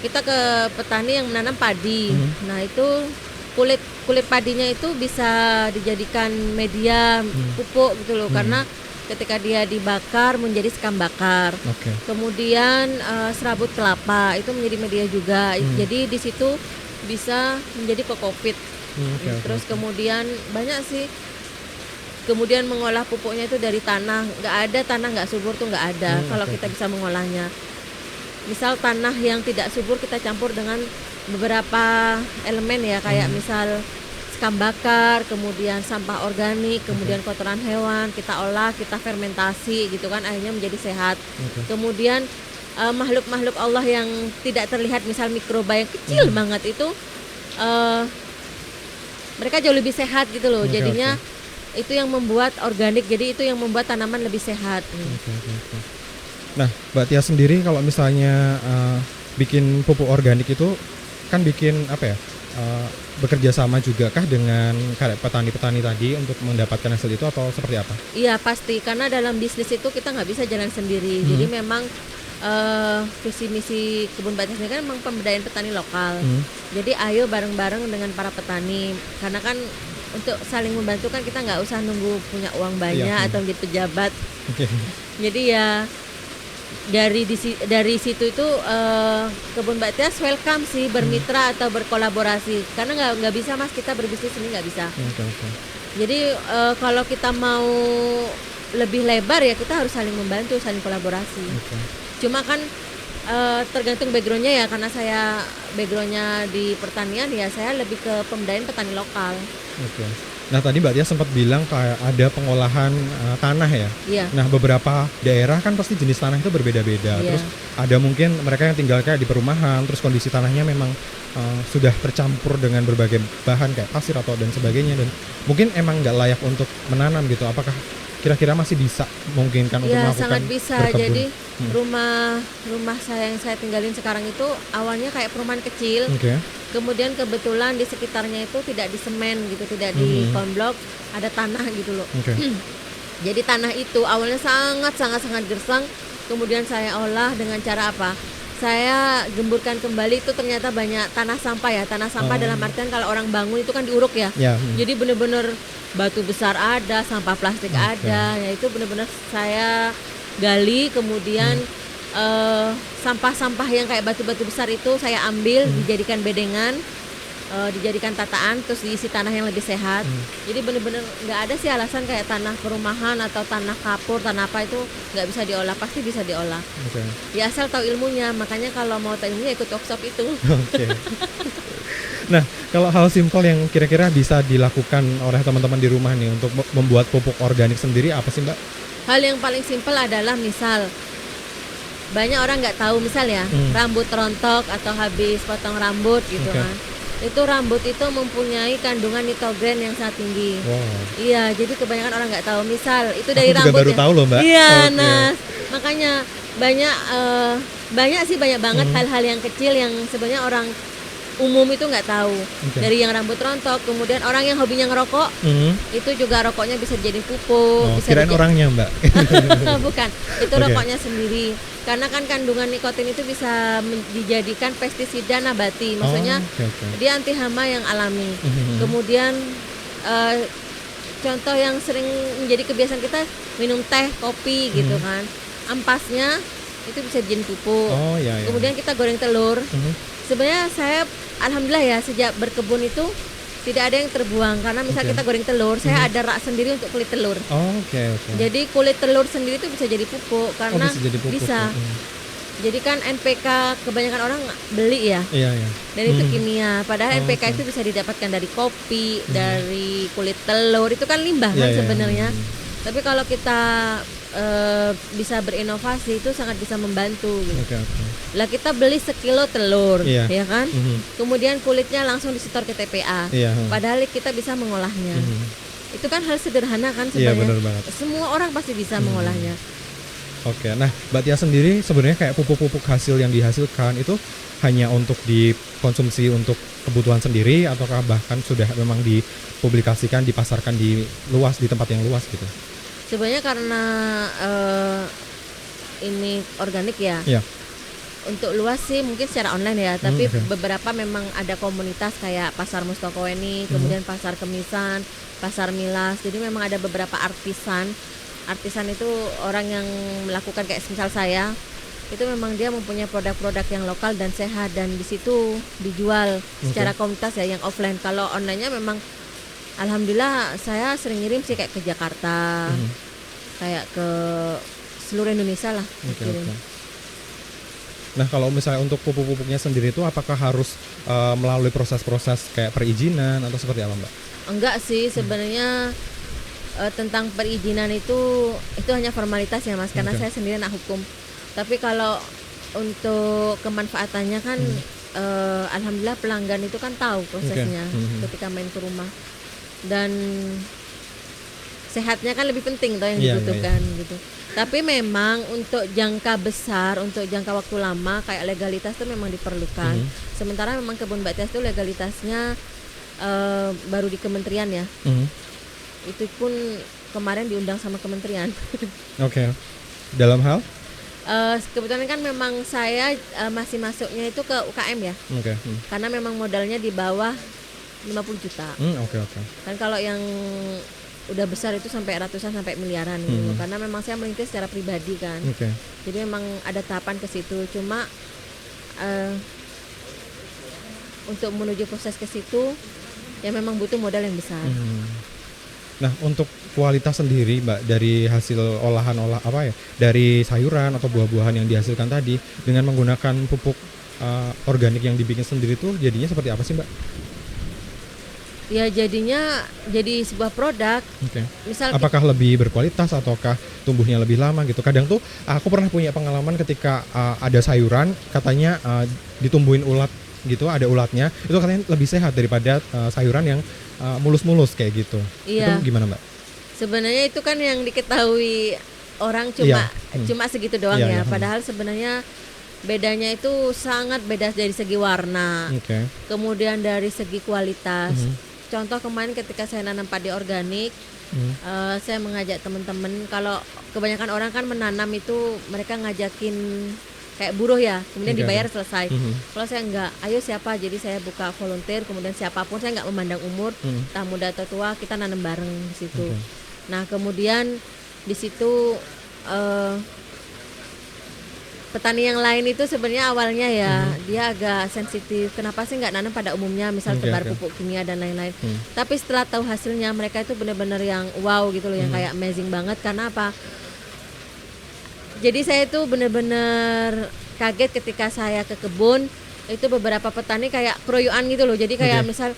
Speaker 1: kita ke petani yang menanam padi. Nah, itu kulit padinya itu bisa dijadikan media pupuk gitu loh. Karena ketika dia dibakar menjadi sekam bakar.
Speaker 3: Oke.
Speaker 1: Kemudian serabut kelapa itu menjadi media juga. Jadi di situ bisa menjadi kokopit.
Speaker 3: Oke, oke.
Speaker 1: Terus kemudian banyak sih. Kemudian mengolah pupuknya itu dari tanah. Nggak ada tanah nggak subur tuh nggak ada. Kalau
Speaker 3: oke,
Speaker 1: kita bisa mengolahnya. Misal tanah yang tidak subur kita campur dengan beberapa elemen ya, kayak misal sekam bakar, kemudian sampah organik, kemudian kotoran hewan, kita olah, kita fermentasi gitu kan, akhirnya menjadi sehat. Kemudian makhluk-makhluk Allah yang tidak terlihat, misal mikroba yang kecil banget itu, mereka jauh lebih sehat gitu loh.
Speaker 3: Oke,
Speaker 1: Jadinya itu yang membuat organik, jadi itu yang membuat tanaman lebih sehat.
Speaker 3: Oke. Nah, Mbak Tia sendiri kalau misalnya bikin pupuk organik itu kan bikin apa ya? Bekerja sama juga kah dengan kayak petani-petani tadi untuk mendapatkan hasil itu atau seperti apa?
Speaker 1: Iya pasti, karena dalam bisnis itu kita nggak bisa jalan sendiri. Jadi memang visi misi kebun batik ini kan memang pemberdayaan petani lokal. Jadi ayo bareng-bareng dengan para petani, karena kan untuk saling membantu kan kita nggak usah nunggu punya uang banyak atau menjadi pejabat.
Speaker 3: Oke.
Speaker 1: Jadi ya dari situ itu kebun Mbak Tias welcome sih bermitra atau berkolaborasi, karena nggak bisa Mas kita berbisnis ini nggak bisa.
Speaker 3: Oke.
Speaker 1: Jadi kalau kita mau lebih lebar ya kita harus saling membantu, saling kolaborasi.
Speaker 3: Oke.
Speaker 1: Cuma kan tergantung backgroundnya ya, karena saya backgroundnya di pertanian ya saya lebih ke pemberdayaan petani lokal.
Speaker 3: Oke. Nah tadi Mbak Tia sempat bilang kayak ada pengolahan tanah ya.
Speaker 1: Iya.
Speaker 3: Nah beberapa daerah kan pasti jenis tanah itu berbeda-beda.
Speaker 1: Iya.
Speaker 3: Terus ada mungkin mereka yang tinggal kayak di perumahan, terus kondisi tanahnya memang sudah tercampur dengan berbagai bahan kayak pasir atau dan sebagainya, dan mungkin emang nggak layak untuk menanam gitu. Apakah kira-kira masih bisa memungkinkan untuk
Speaker 1: Ya
Speaker 3: melakukan
Speaker 1: sangat bisa.
Speaker 3: berkebun?
Speaker 1: Jadi rumah saya yang saya tinggalin sekarang itu awalnya kayak perumahan kecil.
Speaker 3: Oke.
Speaker 1: Kemudian kebetulan di sekitarnya itu tidak disemen gitu, tidak di konblok, ada tanah gitu loh.
Speaker 3: Oke.
Speaker 1: Jadi tanah itu awalnya sangat gersang, kemudian saya olah dengan cara apa? Saya gemburkan kembali, itu ternyata banyak tanah sampah ya. Tanah sampah dalam artian kalau orang bangun itu kan diuruk ya.
Speaker 3: Ya.
Speaker 1: Jadi benar-benar batu besar ada, sampah plastik ada. Ya itu benar-benar saya gali, kemudian sampah-sampah yang kayak batu-batu besar itu saya ambil, dijadikan bedengan, dijadikan tataan, terus diisi tanah yang lebih sehat. Jadi benar-benar nggak ada sih alasan kayak tanah perumahan atau tanah kapur, tanah apa itu nggak bisa diolah, pasti bisa diolah.
Speaker 3: Oke.
Speaker 1: Ya asal tahu ilmunya, makanya kalau mau tahu ilmunya ikut workshop itu.
Speaker 3: Oke. Nah, kalau hal simpel yang kira-kira bisa dilakukan oleh teman-teman di rumah nih untuk membuat pupuk organik sendiri apa sih Mbak?
Speaker 1: Hal yang paling simpel adalah misal banyak orang nggak tahu misal ya rambut rontok atau habis potong rambut gitu
Speaker 3: Oke.
Speaker 1: kan, itu rambut itu mempunyai kandungan nitrogen yang sangat tinggi.
Speaker 3: Wow.
Speaker 1: Iya, jadi kebanyakan orang nggak tahu misal itu dari
Speaker 3: Aku juga
Speaker 1: rambut
Speaker 3: baru
Speaker 1: ya.
Speaker 3: tahu loh Mbak.
Speaker 1: Iya,
Speaker 3: Oke.
Speaker 1: nah makanya banyak banget hal-hal yang kecil yang sebenarnya orang umum itu nggak tahu.
Speaker 3: Oke.
Speaker 1: Dari yang rambut rontok, kemudian orang yang hobinya ngerokok itu juga rokoknya bisa jadi pupuk.
Speaker 3: Oh,
Speaker 1: bisa
Speaker 3: kirain orangnya Mbak.
Speaker 1: Bukan, itu
Speaker 3: Oke.
Speaker 1: rokoknya sendiri. Karena kan kandungan nikotin itu bisa dijadikan pestisida nabati. Maksudnya
Speaker 3: Oh, oke.
Speaker 1: dia anti hama yang alami. Kemudian contoh yang sering menjadi kebiasaan kita minum teh, kopi gitu kan. Ampasnya itu bisa dijadiin pupuk.
Speaker 3: Oh ya.
Speaker 1: Kemudian kita goreng telur. Sebenarnya saya alhamdulillah ya sejak berkebun itu tidak ada yang terbuang, karena misal
Speaker 3: Oke.
Speaker 1: kita goreng telur, saya ada rak sendiri untuk kulit telur.
Speaker 3: Oh, oke.
Speaker 1: Jadi kulit telur sendiri itu bisa jadi pupuk karena
Speaker 3: bisa jadi pupuk.
Speaker 1: bisa. Jadi kan NPK kebanyakan orang beli ya,
Speaker 3: Iya.
Speaker 1: dan itu kimia. Padahal
Speaker 3: Oh,
Speaker 1: NPK
Speaker 3: oke.
Speaker 1: itu bisa didapatkan dari kopi, dari kulit telur, itu kan limbah
Speaker 3: Iya,
Speaker 1: kan
Speaker 3: iya.
Speaker 1: sebenarnya. Tapi kalau kita bisa berinovasi itu sangat bisa membantu gitu.
Speaker 3: Oke.
Speaker 1: Lah kita beli sekilo telur,
Speaker 3: Iya.
Speaker 1: ya kan? Kemudian kulitnya langsung disetor ke TPA.
Speaker 3: Iya.
Speaker 1: Padahal kita bisa mengolahnya. Itu kan hal sederhana kan
Speaker 3: Iya,
Speaker 1: sebenarnya.
Speaker 3: benar banget.
Speaker 1: Semua orang pasti bisa mengolahnya.
Speaker 3: Oke, nah Mbak Tia sendiri sebenarnya kayak pupuk-pupuk hasil yang dihasilkan itu hanya untuk dikonsumsi untuk kebutuhan sendiri, ataukah bahkan sudah memang dipublikasikan, dipasarkan di tempat yang luas gitu?
Speaker 1: Sebenarnya karena ini organik ya.
Speaker 3: Iya.
Speaker 1: Untuk luas sih mungkin secara online ya, tapi
Speaker 3: oke.
Speaker 1: beberapa memang ada komunitas kayak Pasar Mustokoweni, kemudian Pasar Kemisan, Pasar Milas. Jadi memang ada beberapa artisan. Artisan itu orang yang melakukan kayak misal saya, itu memang dia mempunyai produk-produk yang lokal dan sehat, dan di situ dijual secara komunitas ya, yang offline. Kalau online-nya memang alhamdulillah saya sering ngirim sih kayak ke Jakarta, kayak ke seluruh Indonesia lah.
Speaker 3: Oke,
Speaker 1: kirim.
Speaker 3: oke. Nah kalau misalnya untuk pupuk-pupuknya sendiri itu apakah harus melalui proses-proses kayak perizinan atau seperti apa Mbak?
Speaker 1: Enggak sih sebenarnya, tentang perizinan itu hanya formalitas ya Mas, karena
Speaker 3: Oke.
Speaker 1: saya sendiri anak hukum. Tapi kalau untuk kemanfaatannya kan alhamdulillah pelanggan itu kan tahu prosesnya ketika main ke rumah, dan sehatnya kan lebih penting toh yang
Speaker 3: Iya,
Speaker 1: dibutuhkan gitu. Tapi memang untuk jangka besar, untuk jangka waktu lama kayak legalitas itu memang diperlukan. Sementara memang kebun Mbak Tia itu legalitasnya baru di kementerian ya. Itu pun kemarin diundang sama kementerian.
Speaker 3: Oke. Dalam hal?
Speaker 1: Kebetulan kan memang saya masih masuknya itu ke UKM ya.
Speaker 3: Oke.
Speaker 1: Karena memang modalnya di bawah 50 juta.
Speaker 3: Oke.
Speaker 1: Kan kalau yang udah besar itu sampai ratusan sampai miliaran gitu. Karena memang saya merintis secara pribadi kan.
Speaker 3: Oke.
Speaker 1: Jadi memang ada tahapan ke situ. Cuma untuk menuju proses ke situ ya memang butuh modal yang besar.
Speaker 3: Nah, untuk kualitas sendiri, Mbak, dari hasil dari sayuran atau buah-buahan yang dihasilkan tadi dengan menggunakan pupuk organik yang dibikin sendiri tuh jadinya seperti apa sih, Mbak?
Speaker 1: Ya jadinya jadi sebuah produk.
Speaker 3: Oke.
Speaker 1: Misal
Speaker 3: Apakah lebih berkualitas ataukah tumbuhnya lebih lama gitu? Kadang tuh aku pernah punya pengalaman ketika ada sayuran katanya ditumbuhin ulat gitu, ada ulatnya, itu katanya lebih sehat daripada sayuran yang mulus-mulus kayak gitu.
Speaker 1: Iya.
Speaker 3: Itu gimana, Mbak?
Speaker 1: Sebenarnya itu kan yang diketahui orang
Speaker 3: Iya.
Speaker 1: cuma segitu doang
Speaker 3: Iya,
Speaker 1: ya.
Speaker 3: iya.
Speaker 1: Padahal sebenarnya bedanya itu sangat beda dari segi warna,
Speaker 3: Oke.
Speaker 1: kemudian dari segi kualitas.
Speaker 3: Mhm.
Speaker 1: Contoh kemarin ketika saya nanam padi organik, saya mengajak teman-teman, kalau kebanyakan orang kan menanam itu mereka ngajakin kayak buruh ya, kemudian
Speaker 3: Oke,
Speaker 1: dibayar
Speaker 3: oke.
Speaker 1: selesai. Kalau saya enggak, ayo siapa, jadi saya buka volunteer, kemudian siapapun, saya enggak memandang umur, entah muda atau tua, kita nanam bareng di situ.
Speaker 3: Oke.
Speaker 1: Nah kemudian di situ petani yang lain itu sebenarnya awalnya ya dia agak sensitif. Kenapa sih nggak nanam pada umumnya, misal
Speaker 3: Oke,
Speaker 1: tebar
Speaker 3: oke.
Speaker 1: pupuk kimia dan lain-lain. Tapi setelah tahu hasilnya mereka itu benar-benar yang wow gitu loh, yang kayak amazing banget. Karena apa? Jadi saya itu benar-benar kaget ketika saya ke kebun, itu beberapa petani kayak keroyokan gitu loh. Jadi kayak
Speaker 3: Oke.
Speaker 1: misal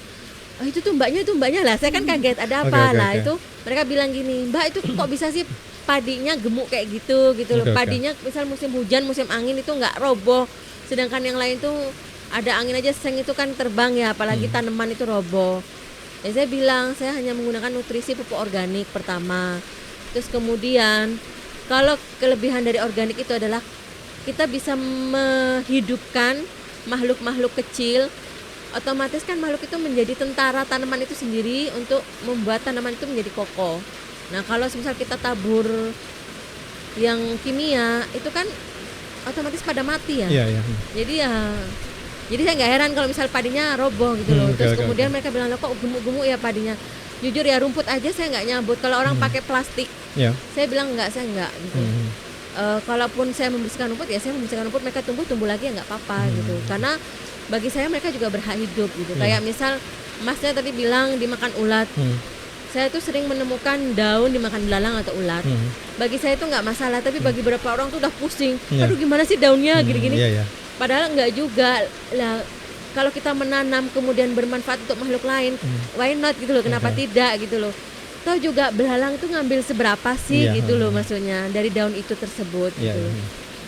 Speaker 1: itu tuh mbaknya lah. Saya kan kaget ada apa
Speaker 3: Oke,
Speaker 1: lah
Speaker 3: oke.
Speaker 1: itu. Mereka bilang gini, Mbak itu kok bisa sih padinya gemuk kayak gitu loh.
Speaker 3: Oke, oke.
Speaker 1: Padinya misal musim hujan, musim angin itu nggak roboh. Sedangkan yang lain tuh ada angin aja seng itu kan terbang ya, apalagi tanaman itu roboh. Ya saya bilang saya hanya menggunakan nutrisi pupuk organik pertama. Terus kemudian kalau kelebihan dari organik itu adalah kita bisa menghidupkan makhluk-makhluk kecil. Otomatis kan makhluk itu menjadi tentara tanaman itu sendiri untuk membuat tanaman itu menjadi kokoh. Nah kalau misal kita tabur yang kimia itu kan otomatis pada mati ya.
Speaker 3: Iya.
Speaker 1: Jadi saya nggak heran kalau misal padinya roboh gitu loh.
Speaker 3: Oke,
Speaker 1: Terus
Speaker 3: oke,
Speaker 1: kemudian
Speaker 3: oke.
Speaker 1: mereka bilang, loh kok gemuk-gemuk ya padinya. Jujur ya, rumput aja saya nggak nyabut. Kalau orang pakai plastik,
Speaker 3: Iya.
Speaker 1: saya bilang saya nggak gitu. Kalaupun saya membersihkan rumput ya saya membersihkan rumput, mereka tumbuh lagi ya nggak apa-apa gitu. Karena bagi saya mereka juga berhak hidup gitu. Kayak misal Masnya tadi bilang dimakan ulat. Saya tuh sering menemukan daun dimakan belalang atau ulat. Bagi saya itu nggak masalah, tapi bagi beberapa orang tuh udah pusing.
Speaker 3: Iya.
Speaker 1: Aduh gimana sih daunnya gini-gini.
Speaker 3: Iya.
Speaker 1: Padahal nggak juga lah. Kalau kita menanam kemudian bermanfaat untuk makhluk lain, why not gitu loh? Kenapa
Speaker 3: Oke.
Speaker 1: tidak gitu loh? Toh juga belalang tuh ngambil seberapa sih
Speaker 3: Iya,
Speaker 1: gitu loh maksudnya dari daun itu tersebut
Speaker 3: Iya.
Speaker 1: gitu.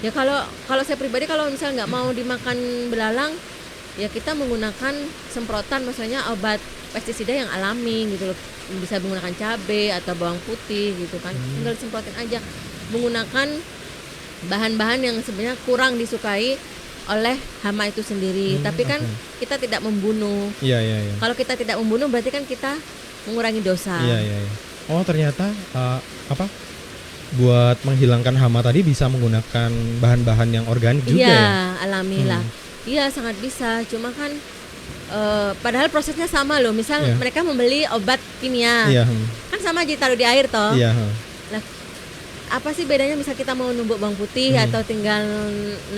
Speaker 1: Ya kalau saya pribadi kalau misalnya nggak mau dimakan belalang, ya kita menggunakan semprotan, maksudnya obat pestisida yang alami gitu loh. Bisa menggunakan cabai atau bawang putih gitu kan, tinggal semprotin aja. Menggunakan bahan-bahan yang sebenarnya kurang disukai oleh hama itu sendiri. Tapi kan kita tidak membunuh.
Speaker 3: Iya.
Speaker 1: Kalau kita tidak membunuh berarti kan kita mengurangi dosa.
Speaker 3: Iya. Oh, ternyata buat menghilangkan hama tadi bisa menggunakan bahan-bahan yang organik juga
Speaker 1: Iya,
Speaker 3: ya?
Speaker 1: alami lah. Iya, sangat bisa. Cuma kan padahal prosesnya sama loh. Misal
Speaker 3: Iya.
Speaker 1: mereka membeli obat kimia,
Speaker 3: Iya.
Speaker 1: kan sama aja taruh di air toh.
Speaker 3: Iya.
Speaker 1: Lah, apa sih bedanya misal kita mau numbuk bawang putih atau tinggal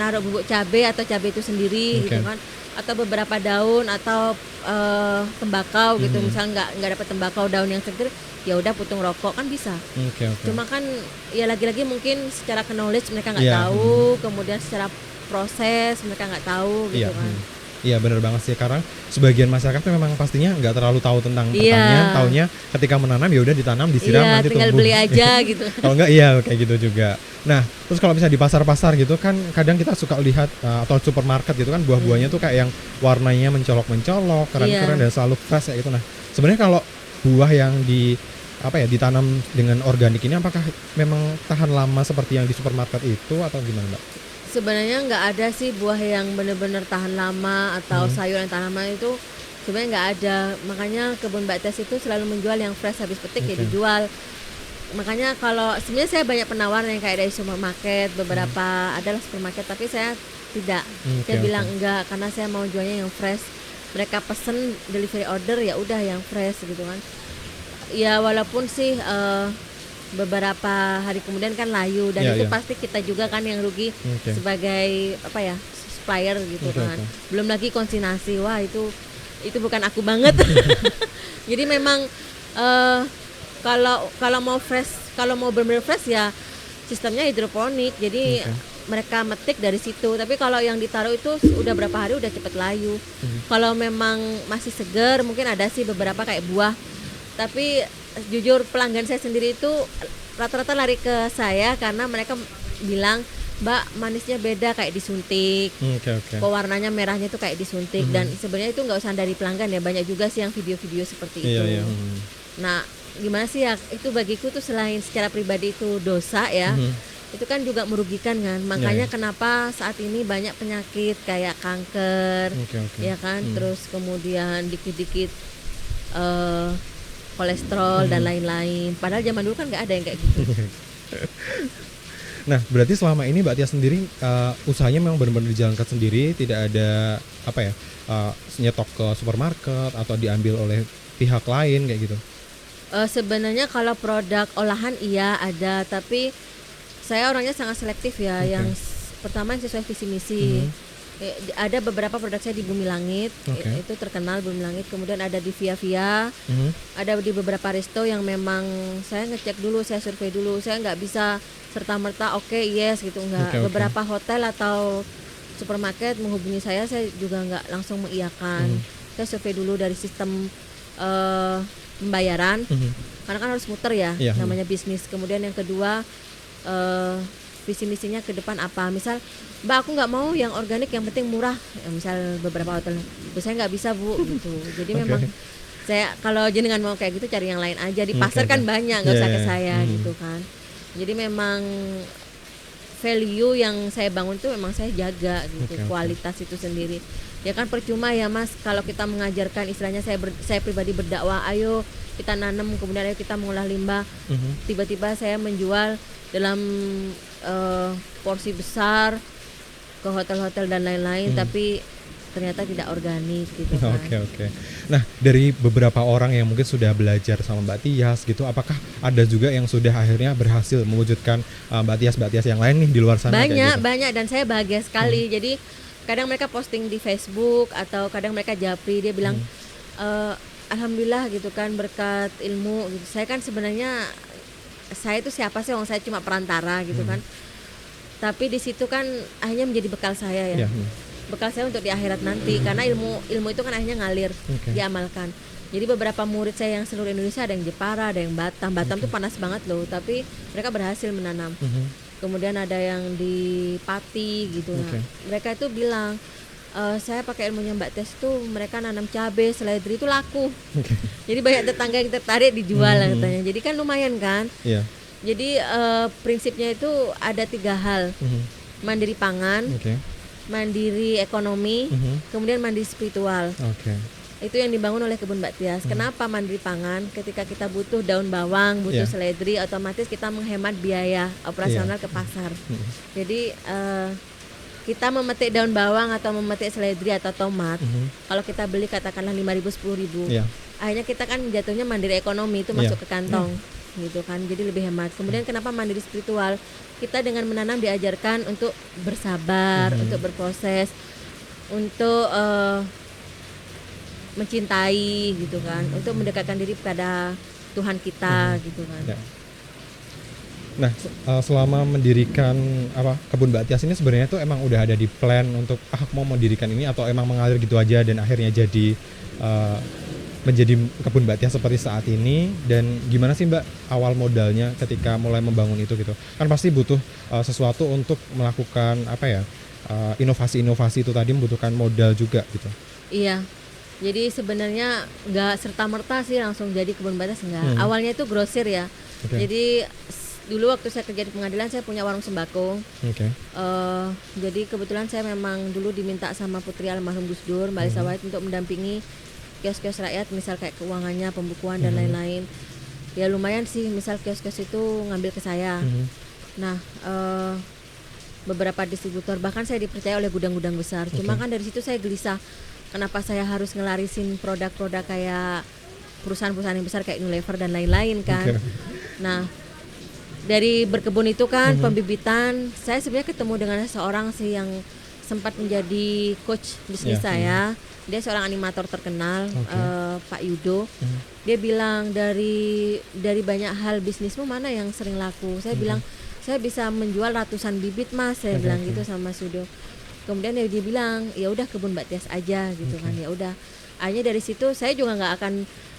Speaker 1: naruh bubuk cabai atau cabai itu sendiri
Speaker 3: Oke.
Speaker 1: gitu kan, atau beberapa daun atau tembakau gitu. Misal nggak dapat tembakau daun yang seger, ya udah putung rokok kan bisa.
Speaker 3: Oke.
Speaker 1: Cuma kan ya lagi-lagi mungkin secara knowledge mereka nggak
Speaker 3: Iya.
Speaker 1: tahu, kemudian secara proses mereka nggak tahu gitu
Speaker 3: Iya.
Speaker 1: kan.
Speaker 3: Iya, benar banget sih. Sekarang sebagian masyarakat tuh memang pastinya nggak terlalu tahu tentang
Speaker 1: Iya.
Speaker 3: pertanian. Taunya ketika menanam ya udah ditanam, disiram,
Speaker 1: Iya,
Speaker 3: nanti
Speaker 1: tinggal
Speaker 3: tumbuh.
Speaker 1: beli aja gitu.
Speaker 3: Kalau enggak iya kayak gitu juga. Nah, terus kalau misalnya di pasar-pasar gitu kan kadang kita suka lihat atau supermarket gitu kan buah-buahnya tuh kayak yang warnanya mencolok-mencolok, keren-keren
Speaker 1: Iya.
Speaker 3: dan selalu fresh kayak gitu. Nah, sebenarnya kalau buah yang ditanam dengan organik ini apakah memang tahan lama seperti yang di supermarket itu atau gimana, Mbak?
Speaker 1: Sebenarnya nggak ada sih buah yang benar-benar tahan lama atau sayur yang tahan lama itu sebenarnya nggak ada. Makanya kebun Mbak Tes itu selalu menjual yang fresh habis petik ya
Speaker 3: Oke.
Speaker 1: dijual. Makanya kalau sebenarnya saya banyak penawaran yang kayak dari supermarket, beberapa adalah supermarket, tapi saya tidak.
Speaker 3: Oke,
Speaker 1: Saya bilang
Speaker 3: oke.
Speaker 1: enggak karena saya mau jualnya yang fresh. Mereka pesen delivery order ya udah yang fresh gitu kan. Ya walaupun sih beberapa hari kemudian kan layu dan
Speaker 3: Iya,
Speaker 1: itu
Speaker 3: iya.
Speaker 1: pasti kita juga kan yang rugi
Speaker 3: Oke.
Speaker 1: sebagai supplier gitu
Speaker 3: Oke,
Speaker 1: kan.
Speaker 3: oke.
Speaker 1: Belum lagi konsignasi. Wah, itu bukan aku banget. Jadi memang Kalau mau fresh, kalau mau benar-benar fresh ya sistemnya hidroponik. Jadi mereka metik dari situ. Tapi kalau yang ditaruh itu udah berapa hari udah cepet layu. Kalau memang masih segar mungkin ada sih beberapa kayak buah. Tapi jujur pelanggan saya sendiri itu rata-rata lari ke saya karena mereka bilang, Mbak, manisnya beda kayak disuntik. Pewarnanya merahnya itu kayak disuntik. Dan sebenarnya itu nggak usah dari pelanggan ya, banyak juga sih yang video-video seperti itu. Nah, gimana sih ya, itu bagiku tuh selain secara pribadi itu dosa ya, itu kan juga merugikan kan. Makanya kenapa saat ini banyak penyakit kayak kanker, ya kan, terus kemudian dikit-dikit kolesterol dan lain-lain. Padahal zaman dulu kan nggak ada yang kayak gitu.
Speaker 3: Nah, berarti selama ini Mbak Tia sendiri usahanya memang benar-benar dijalankan sendiri, tidak ada nyetok ke supermarket atau diambil oleh pihak lain kayak gitu?
Speaker 1: Sebenarnya kalau produk olahan iya ada, tapi saya orangnya sangat selektif ya. Yang pertama yang sesuai visi misi. Ada beberapa produk saya di Bumi Langit, itu terkenal Bumi Langit. Kemudian ada di Via Via, ada di beberapa resto yang memang saya ngecek dulu, saya survei dulu. Saya nggak bisa serta-merta yes gitu, nggak. Beberapa hotel atau supermarket menghubungi saya juga nggak langsung mengiyakan. Saya survei dulu dari sistem pembayaran, karena kan harus muter ya, namanya bisnis. Kemudian yang kedua, visi misinya ke depan apa. Misal, Mbak, aku nggak mau yang organik, yang penting murah. Misal beberapa hotel, saya nggak bisa Bu gitu. Jadi memang saya kalau jenengan mau kayak gitu cari yang lain aja. Di pasar kan banyak, nggak usah ke saya gitu kan. Jadi memang value yang saya bangun itu memang saya jaga gitu, kualitas itu sendiri. Ya kan percuma ya Mas kalau kita mengajarkan, istilahnya saya pribadi berdakwah, ayo kita nanam, kemudian ayo kita mengolah limbah. Tiba-tiba saya menjual dalam porsi besar ke hotel-hotel dan lain-lain, tapi ternyata tidak organik gitu kan. Nah, dari beberapa orang yang mungkin sudah belajar sama Mbak Tias gitu, apakah ada juga yang sudah akhirnya berhasil mewujudkan Mbak Tias yang lain nih di luar sana? Banyak dan saya bahagia sekali. Jadi kadang mereka posting di Facebook atau kadang mereka japri, dia bilang alhamdulillah gitu kan, berkat ilmu gitu. Saya kan sebenarnya saya itu siapa sih, saya cuma perantara gitu kan. Tapi di situ kan akhirnya menjadi bekal saya ya. Bekal saya untuk di akhirat nanti, karena ilmu itu kan akhirnya ngalir, diamalkan. Jadi beberapa murid saya yang seluruh Indonesia, ada yang Jepara, ada yang Batam tuh panas banget loh, tapi mereka berhasil menanam. Kemudian ada yang di Pati gitu. Nah, mereka itu bilang, saya pakai ilmunya Mbak Tes tuh, mereka nanam cabai, seledri itu laku. Jadi banyak tetangga yang tertarik, dijual lah katanya. Jadi kan lumayan kan. Jadi prinsipnya itu ada 3 hal. Mandiri pangan, mandiri ekonomi, kemudian mandiri spiritual. Itu yang dibangun oleh kebun Mbak Tias. Kenapa mandiri pangan? Ketika kita butuh daun bawang, butuh seledri, otomatis kita menghemat biaya operasional ke pasar. Jadi kita memetik daun bawang atau memetik seledri atau tomat, kalau kita beli katakanlah 5.000, 10.000, akhirnya kita kan jatuhnya mandiri ekonomi, itu masuk ke kantong gitu kan, jadi lebih hemat. Kemudian kenapa mandiri spiritual? Kita dengan menanam diajarkan untuk bersabar, untuk berproses, untuk mencintai gitu kan, untuk mendekatkan diri pada Tuhan kita gitu kan.
Speaker 3: Nah, selama mendirikan kebun Mbak Tias ini sebenarnya tuh emang udah ada di plan untuk mau mendirikan ini, atau emang mengalir gitu aja dan akhirnya jadi menjadi kebun Mbak Tias seperti saat ini? Dan gimana sih Mbak awal modalnya ketika mulai membangun itu gitu? Kan pasti butuh sesuatu untuk melakukan inovasi-inovasi itu tadi, membutuhkan modal juga gitu.
Speaker 1: Iya. Jadi sebenarnya nggak serta-merta sih langsung jadi kebun Mbak Tias, enggak. Awalnya itu grosir ya. Jadi dulu waktu saya kerja di pengadilan, saya punya warung sembako. Jadi kebetulan saya memang dulu diminta sama putri almarhum Gus Dur, Mbak Lisa Wahid, untuk mendampingi kios-kios rakyat, misal kayak keuangannya, pembukuan dan lain-lain. Ya lumayan sih, misal kios-kios itu ngambil ke saya. Nah, beberapa distributor, bahkan saya dipercaya oleh gudang-gudang besar. Cuma kan dari situ saya gelisah, kenapa saya harus ngelarisin produk-produk kayak perusahaan-perusahaan yang besar kayak Unilever dan lain-lain kan. Nah, dari berkebun itu kan, pembibitan, saya sebenarnya ketemu dengan seorang sih yang sempat menjadi coach bisnis saya. Dia seorang animator terkenal, Pak Yudo. Dia bilang dari banyak hal bisnismu mana yang sering laku. Saya bilang saya bisa menjual ratusan bibit mas, saya bilang gitu sama Mas Yudo. Kemudian dia bilang ya udah kebun Mbak Tias aja gitu kan, ya udah. Akhirnya dari situ saya juga nggak akan,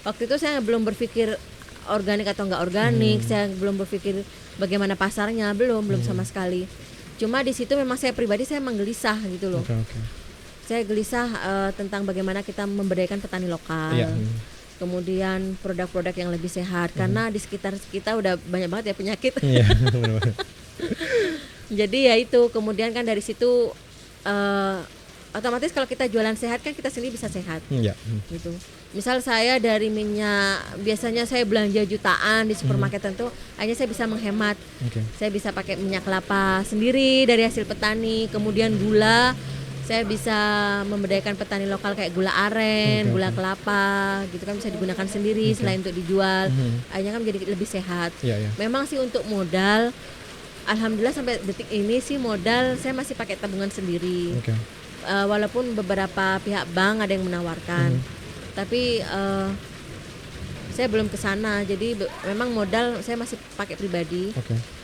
Speaker 1: waktu itu saya belum berpikir organik atau nggak organik, saya belum berpikir bagaimana pasarnya, belum sama sekali. Cuma di situ memang saya pribadi saya menggelisah gitu loh. Saya gelisah tentang bagaimana kita memberdayakan petani lokal. Kemudian produk-produk yang lebih sehat karena di sekitar kita udah banyak banget ya penyakit. Jadi ya itu, kemudian kan dari situ otomatis kalau kita jualan sehat kan kita sendiri bisa sehat. Gitu. Misal saya dari minyak biasanya saya belanja jutaan di supermarket tentu, akhirnya saya bisa menghemat. Saya bisa pakai minyak kelapa sendiri dari hasil petani, kemudian gula saya bisa memberdayakan petani lokal kayak gula aren, gula kelapa, gitu kan bisa digunakan sendiri selain untuk dijual. Akhirnya kan menjadi lebih sehat. Memang sih untuk modal, alhamdulillah sampai detik ini sih modal saya masih pakai tabungan sendiri. Walaupun beberapa pihak bank ada yang menawarkan, tapi saya belum ke sana. Jadi memang modal saya masih pakai pribadi.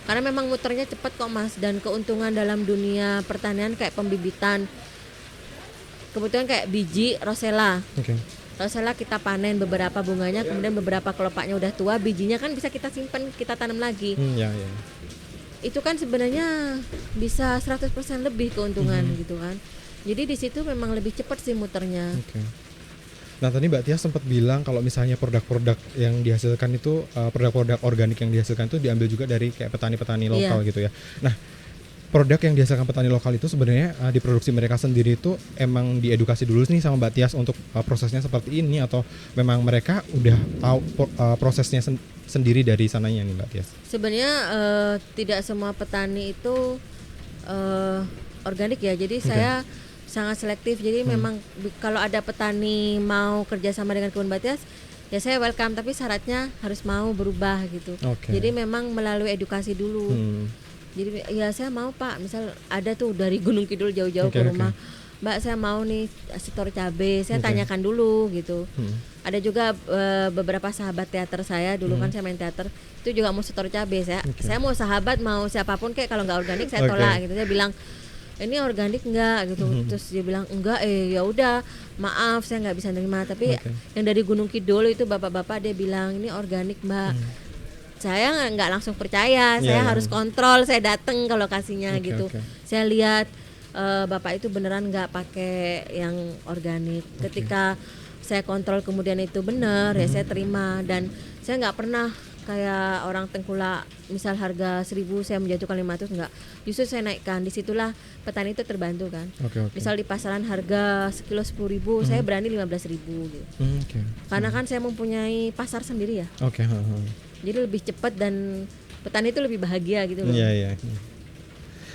Speaker 1: Karena memang muternya cepat kok mas, dan keuntungan dalam dunia pertanian kayak pembibitan. Kebetulan kayak biji rosella. Rosella kita panen beberapa bunganya, kemudian beberapa kelopaknya udah tua, bijinya kan bisa kita simpan, kita tanam lagi. Itu kan sebenarnya bisa 100% lebih keuntungan gitu kan. Jadi di situ memang lebih cepat sih muternya.
Speaker 3: Nah tadi Mbak Tias sempat bilang kalau misalnya produk-produk yang dihasilkan itu produk-produk organik yang dihasilkan itu diambil juga dari kayak petani-petani lokal gitu ya. Nah produk yang dihasilkan petani lokal itu sebenarnya diproduksi mereka sendiri itu emang diedukasi dulu nih sama Mbak Tias untuk prosesnya seperti ini, atau memang mereka udah tahu prosesnya sendiri dari sananya nih Mbak Tias?
Speaker 1: Sebenarnya tidak semua petani itu organik ya, jadi saya sangat selektif. Jadi memang kalau ada petani mau kerjasama dengan kebun Mbak Tias, ya saya welcome, tapi syaratnya harus mau berubah gitu. Jadi memang melalui edukasi dulu. Jadi ya saya mau Pak, misal ada tuh dari Gunung Kidul jauh-jauh ke rumah, Mbak saya mau nih setor cabai, saya tanyakan dulu gitu. Ada juga beberapa sahabat teater saya dulu kan saya main teater, itu juga mau setor cabai. Saya mau sahabat, mau siapapun kayak kalau nggak organik saya tolak gitu. Saya bilang ini organik enggak gitu. Terus dia bilang enggak, ya udah maaf saya nggak bisa nerima. Tapi yang dari Gunung Kidul itu bapak-bapak dia bilang ini organik Mbak. Saya nggak langsung percaya, saya harus kontrol, saya datang ke lokasinya gitu. Saya lihat bapak itu beneran nggak pakai yang organik. Ketika saya kontrol kemudian itu benar, ya saya terima. Dan saya nggak pernah kayak orang tengkulak, misal harga 1.000 saya menjatuhkan 500, enggak. Justru saya naikkan, disitulah petani itu terbantu kan. Misal di pasaran harga sekilo 10.000, saya berani 15.000 gitu. Karena kan saya mempunyai pasar sendiri ya. Jadi lebih cepat dan petani itu lebih bahagia gitu loh.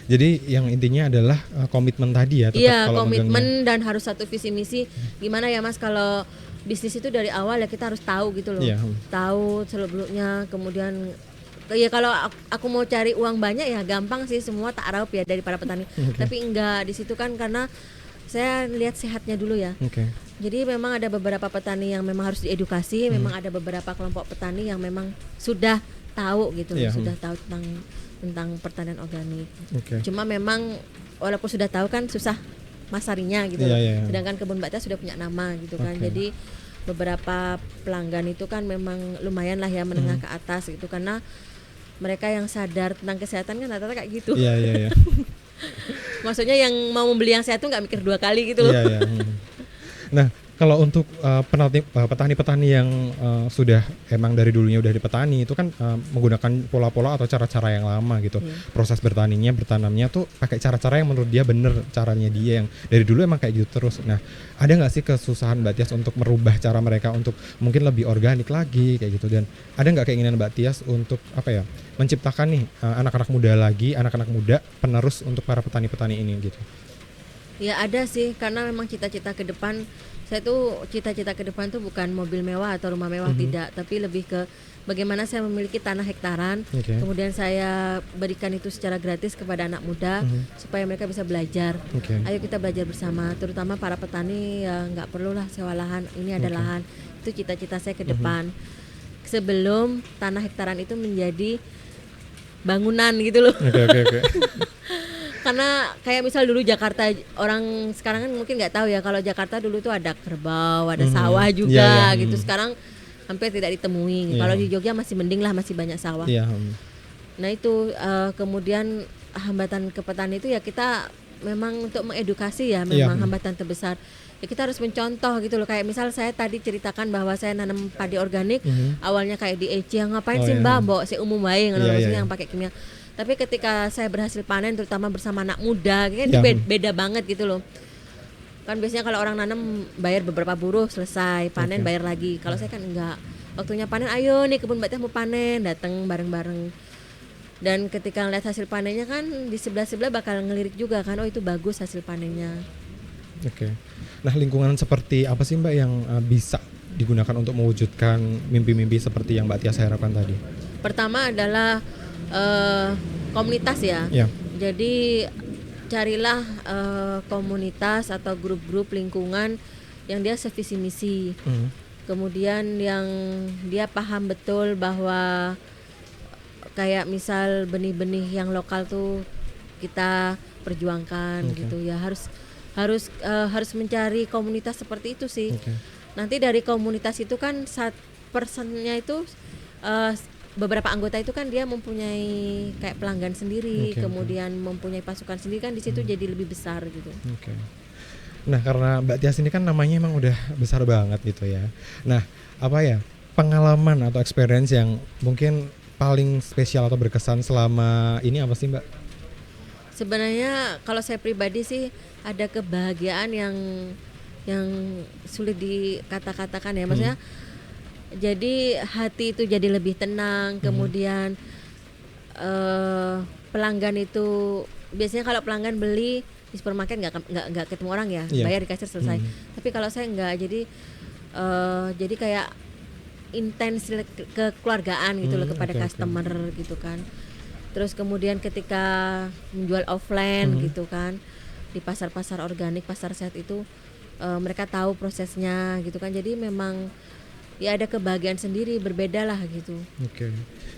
Speaker 3: Jadi yang intinya adalah komitmen tadi ya.
Speaker 1: Komitmen dan harus satu visi misi. Gimana ya Mas kalau bisnis itu dari awal ya kita harus tahu gitu loh. Tahu seluk-beluknya, kemudian ya kalau aku mau cari uang banyak ya gampang sih, semua ta'aruf ya dari para petani. Tapi enggak, di situ kan karena saya lihat sehatnya dulu ya. Jadi memang ada beberapa petani yang memang harus diedukasi, memang ada beberapa kelompok petani yang memang sudah tahu gitu, sudah tahu tentang pertanian organik. Cuma memang walaupun sudah tahu kan susah masarinya gitu. Sedangkan kebun Mbak Tias sudah punya nama gitu kan. Jadi beberapa pelanggan itu kan memang lumayan lah ya, menengah ke atas gitu, karena mereka yang sadar tentang kesehatan kan rata-rata kayak gitu. Maksudnya yang mau membeli yang sehat tuh nggak mikir 2 kali gitu loh.
Speaker 3: Nah kalau untuk petani-petani yang sudah emang dari dulunya udah di petani itu kan menggunakan pola-pola atau cara-cara yang lama gitu. Proses bertanamnya tuh pakai cara-cara yang menurut dia bener, caranya dia yang dari dulu emang kayak gitu terus. Nah ada nggak sih kesusahan Mbak Tias untuk merubah cara mereka untuk mungkin lebih organik lagi kayak gitu, dan ada nggak keinginan Mbak Tias untuk menciptakan nih anak-anak muda lagi, anak-anak muda penerus untuk para petani-petani ini gitu?
Speaker 1: Ya ada sih, karena memang cita-cita ke depan Saya tuh cita-cita ke depan tuh bukan mobil mewah atau rumah mewah, tidak, tapi lebih ke bagaimana saya memiliki tanah hektaran, kemudian saya berikan itu secara gratis kepada anak muda supaya mereka bisa belajar. Ayo kita belajar bersama, terutama para petani ya nggak perlulah sewa lahan, ini ada lahan. Itu cita-cita saya ke depan. Sebelum tanah hektaran itu menjadi bangunan gitu loh. Karena kayak misal dulu Jakarta, orang sekarang kan mungkin nggak tahu ya, kalau Jakarta dulu tuh ada kerbau, ada sawah juga gitu. Sekarang hampir tidak ditemui. Kalau di Jogja masih mending lah, masih banyak sawah. Nah itu kemudian hambatan ke petani itu ya kita memang untuk mengedukasi ya, memang hambatan terbesar. Ya kita harus mencontoh gitu loh. Kayak misal saya tadi ceritakan bahwa saya nanam padi organik, awalnya kayak di EC, ngapain sih Mbak, bawa si umum bae maksudnya yang pakai kimia. Tapi ketika saya berhasil panen, terutama bersama anak muda, kan beda banget gitu loh. Kan biasanya kalau orang nanam bayar beberapa buruh, selesai panen bayar lagi. Kalau saya kan enggak. Waktunya panen, ayo nih kebun Mbak Tia mau panen, datang bareng-bareng. Dan ketika ngeliat hasil panennya kan di sebelah-sebelah bakal ngelirik juga kan, oh itu bagus hasil panennya.
Speaker 3: Nah, lingkungan seperti apa sih Mbak yang bisa digunakan untuk mewujudkan mimpi-mimpi seperti yang Mbak Tia harapkan tadi?
Speaker 1: Pertama adalah komunitas ya. Jadi carilah komunitas atau grup-grup lingkungan yang dia sevisi misi. Kemudian yang dia paham betul bahwa kayak misal benih-benih yang lokal tuh kita perjuangkan gitu ya. Harus mencari komunitas seperti itu sih. Nanti dari komunitas itu kan personnya itu beberapa anggota itu kan dia mempunyai kayak pelanggan sendiri, kemudian mempunyai pasukan sendiri kan, di situ jadi lebih besar gitu. Nah,
Speaker 3: karena Mbak Tia ini kan namanya emang udah besar banget gitu ya. Nah, apa ya pengalaman atau experience yang mungkin paling spesial atau berkesan selama ini apa sih Mbak?
Speaker 1: Sebenarnya kalau saya pribadi sih ada kebahagiaan yang sulit dikata-katakan ya, maksudnya jadi hati itu jadi lebih tenang. Kemudian pelanggan itu biasanya kalau pelanggan beli di supermarket nggak ketemu orang ya, bayar di kasir selesai. Tapi kalau saya nggak, jadi kayak intens kekeluargaan gitu loh kepada customer gitu kan. Terus kemudian ketika menjual offline gitu kan di pasar-pasar organik, pasar sehat itu mereka tahu prosesnya gitu kan. Jadi memang ya ada kebahagiaan sendiri, berbeda lah gitu.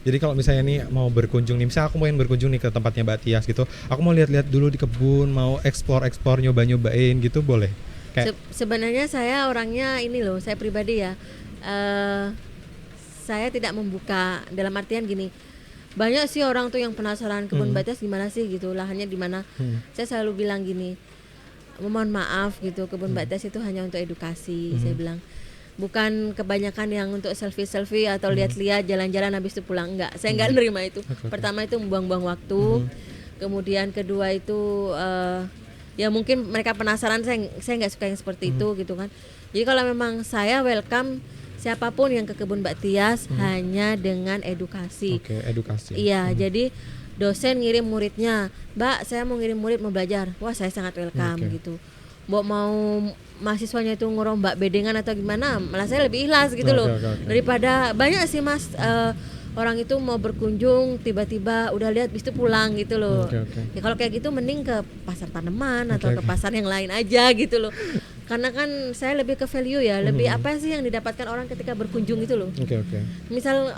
Speaker 3: Jadi kalau misalnya nih mau berkunjung nih, misalnya aku mau berkunjung nih ke tempatnya Mbak Tias gitu, aku mau lihat-lihat dulu di kebun, mau explore, nyoba-nyobain gitu boleh?
Speaker 1: Sebenarnya saya orangnya ini loh, saya pribadi ya, saya tidak membuka, dalam artian gini, banyak sih orang tuh yang penasaran kebun Mbak Tias gimana sih gitu, lahannya di mana. Saya selalu bilang gini, mohon maaf gitu, kebun Mbak Tias itu hanya untuk edukasi. Saya bilang bukan kebanyakan yang untuk selfie atau lihat-lihat jalan-jalan habis itu pulang, enggak, saya enggak nerima itu. Pertama itu membuang-buang waktu, kemudian kedua itu ya mungkin mereka penasaran, saya enggak suka yang seperti itu gitu kan. Jadi kalau memang saya welcome siapapun yang ke kebun Mbak Tias hanya dengan edukasi.
Speaker 3: Edukasi.
Speaker 1: Iya, jadi dosen ngirim muridnya, Mbak saya mau ngirim murid mau belajar, wah saya sangat welcome gitu. Mau mahasiswanya itu ngerombak bedengan atau gimana, malah saya lebih ikhlas gitu loh. Daripada banyak sih mas orang itu mau berkunjung tiba-tiba udah lihat bis itu pulang gitu loh. Ya kalau kayak gitu mending ke pasar tanaman atau ke pasar yang lain aja gitu loh. Karena kan saya lebih ke value ya, lebih apa sih yang didapatkan orang ketika berkunjung itu loh. Misal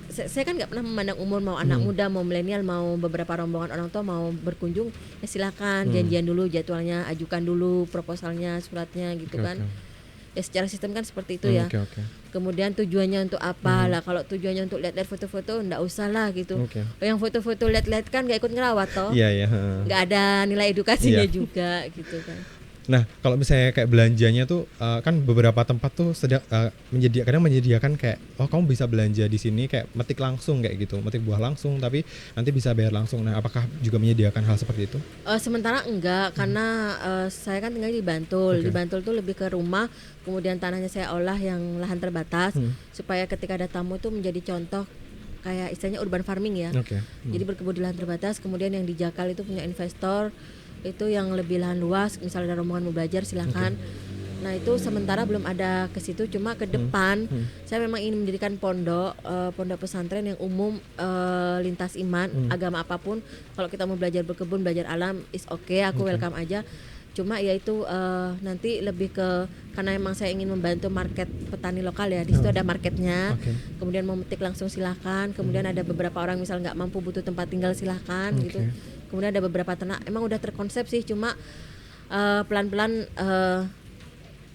Speaker 1: saya kan nggak pernah memandang umur, mau anak muda, mau milenial, mau beberapa rombongan orang tua mau berkunjung, ya silakan janjian dulu jadwalnya, ajukan dulu proposalnya, suratnya gitu kan. Ya secara sistem kan seperti itu ya. Kemudian tujuannya untuk apa lah? Kalau tujuannya untuk lihat-lihat foto-foto, nggak usah lah gitu. Yang foto-foto lihat-lihat kan nggak ikut ngerawat toh. Nggak ada nilai edukasinya juga gitu kan.
Speaker 3: Nah, kalau misalnya kayak belanjanya tuh kan beberapa tempat tuh menyediakan kayak kamu bisa belanja di sini kayak metik langsung kayak gitu, metik buah langsung tapi nanti bisa bayar langsung. Nah, apakah juga menyediakan hal seperti itu?
Speaker 1: Sementara enggak, karena saya kan tinggal di Bantul. Di Bantul tuh lebih ke rumah, kemudian tanahnya saya olah yang lahan terbatas supaya ketika ada tamu tuh menjadi contoh kayak istilahnya urban farming ya. Jadi berkebun di lahan terbatas, kemudian yang di Jakal itu punya investor itu yang lebih lahan luas, misalnya ada rombongan mau belajar silakan. Nah itu sementara belum ada ke situ, cuma ke depan saya memang ingin mendirikan pondok pesantren yang umum, lintas iman, agama apapun. Kalau kita mau belajar berkebun, belajar alam, is okay, aku welcome aja. Cuma ya itu nanti lebih ke, karena emang saya ingin membantu market petani lokal ya, di situ ada marketnya. Kemudian mau metik langsung silahkan. Kemudian ada beberapa orang misal nggak mampu butuh tempat tinggal silahkan gitu. Kemudian ada beberapa ternak emang udah terkonsep sih, cuma pelan-pelan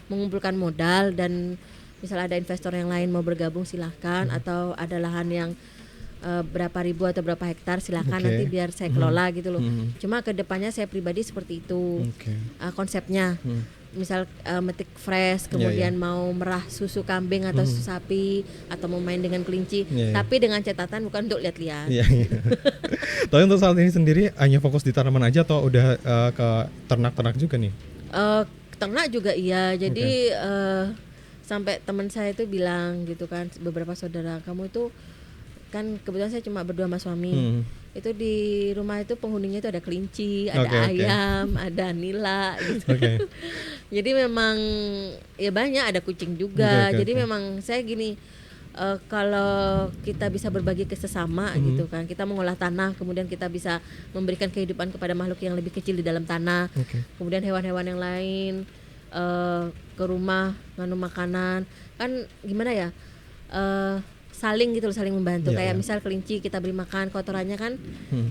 Speaker 1: mengumpulkan modal, dan misal ada investor yang lain mau bergabung silahkan, atau ada lahan yang berapa ribu atau berapa hektar silahkan, nanti biar saya kelola gitu loh. Cuma kedepannya saya pribadi seperti itu konsepnya. Misal metik fresh, kemudian mau merah susu kambing atau susu sapi, atau mau main dengan kelinci, tapi dengan catatan bukan untuk lihat-lihat.
Speaker 3: Tapi untuk saat ini sendiri hanya fokus di tanaman aja atau udah ke ternak-ternak juga nih?
Speaker 1: Ternak juga iya, jadi sampai teman saya itu bilang gitu kan, beberapa saudara, kamu itu kan kebetulan saya cuma berdua sama suami. Itu di rumah itu penghuninya itu ada kelinci, ada ayam, ada nila gitu. Jadi memang ya banyak, ada kucing juga. Jadi memang saya gini, kalau kita bisa berbagi ke sesama gitu kan, kita mengolah tanah, kemudian kita bisa memberikan kehidupan kepada makhluk yang lebih kecil di dalam tanah. Kemudian hewan-hewan yang lain ke rumah nganu makanan, kan gimana ya, saling gitu loh, saling membantu. Kayak misal kelinci kita beri makan, kotorannya kan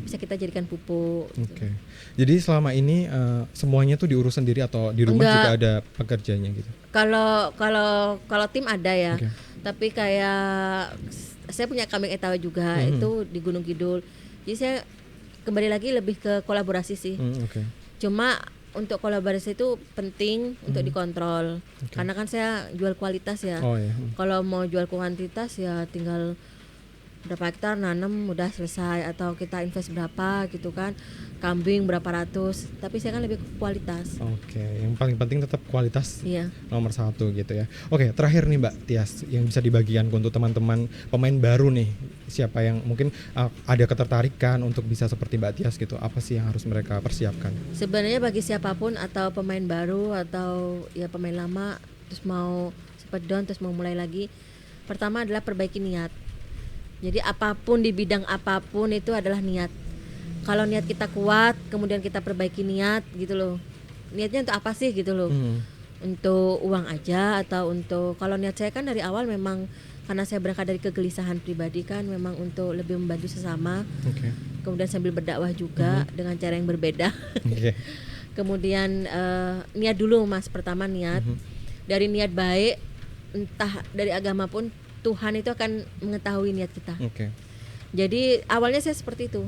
Speaker 1: bisa kita jadikan pupuk.
Speaker 3: Jadi selama ini semuanya tuh diurus sendiri atau di rumah juga ada pekerjanya gitu? Kalau tim ada ya. Tapi kayak saya punya kambing etawa juga, itu di Gunung Kidul. Jadi saya kembali lagi lebih ke kolaborasi sih. Cuma untuk kolaborasi itu penting untuk dikontrol. Karena kan saya jual kualitas ya. Kalau mau jual kuantitas ya tinggal berapa hektar nanam udah selesai, atau kita invest berapa gitu kan, kambing berapa ratus, tapi saya kan lebih ke kualitas. Yang paling penting tetap kualitas nomor satu gitu ya. Terakhir nih Mbak Tias, yang bisa dibagikan untuk teman-teman pemain baru nih, siapa yang mungkin ada ketertarikan untuk bisa seperti Mbak Tias gitu, apa sih yang harus mereka persiapkan? Sebenarnya
Speaker 1: bagi siapapun, atau pemain baru atau ya pemain lama, terus mau sempat down terus mau mulai lagi, pertama adalah perbaiki niat. Jadi apapun, di bidang apapun itu adalah niat. Kalau niat kita kuat, kemudian kita perbaiki niat gitu loh. Niatnya untuk apa sih gitu loh? Untuk uang aja atau untuk, kalau niat saya kan dari awal memang karena saya berangkat dari kegelisahan pribadi kan, memang untuk lebih membantu sesama. Kemudian sambil berdakwah juga dengan cara yang berbeda. Kemudian niat dulu Mas, pertama niat. Dari niat baik, entah dari agama pun, Tuhan itu akan mengetahui niat kita. Jadi awalnya saya seperti itu.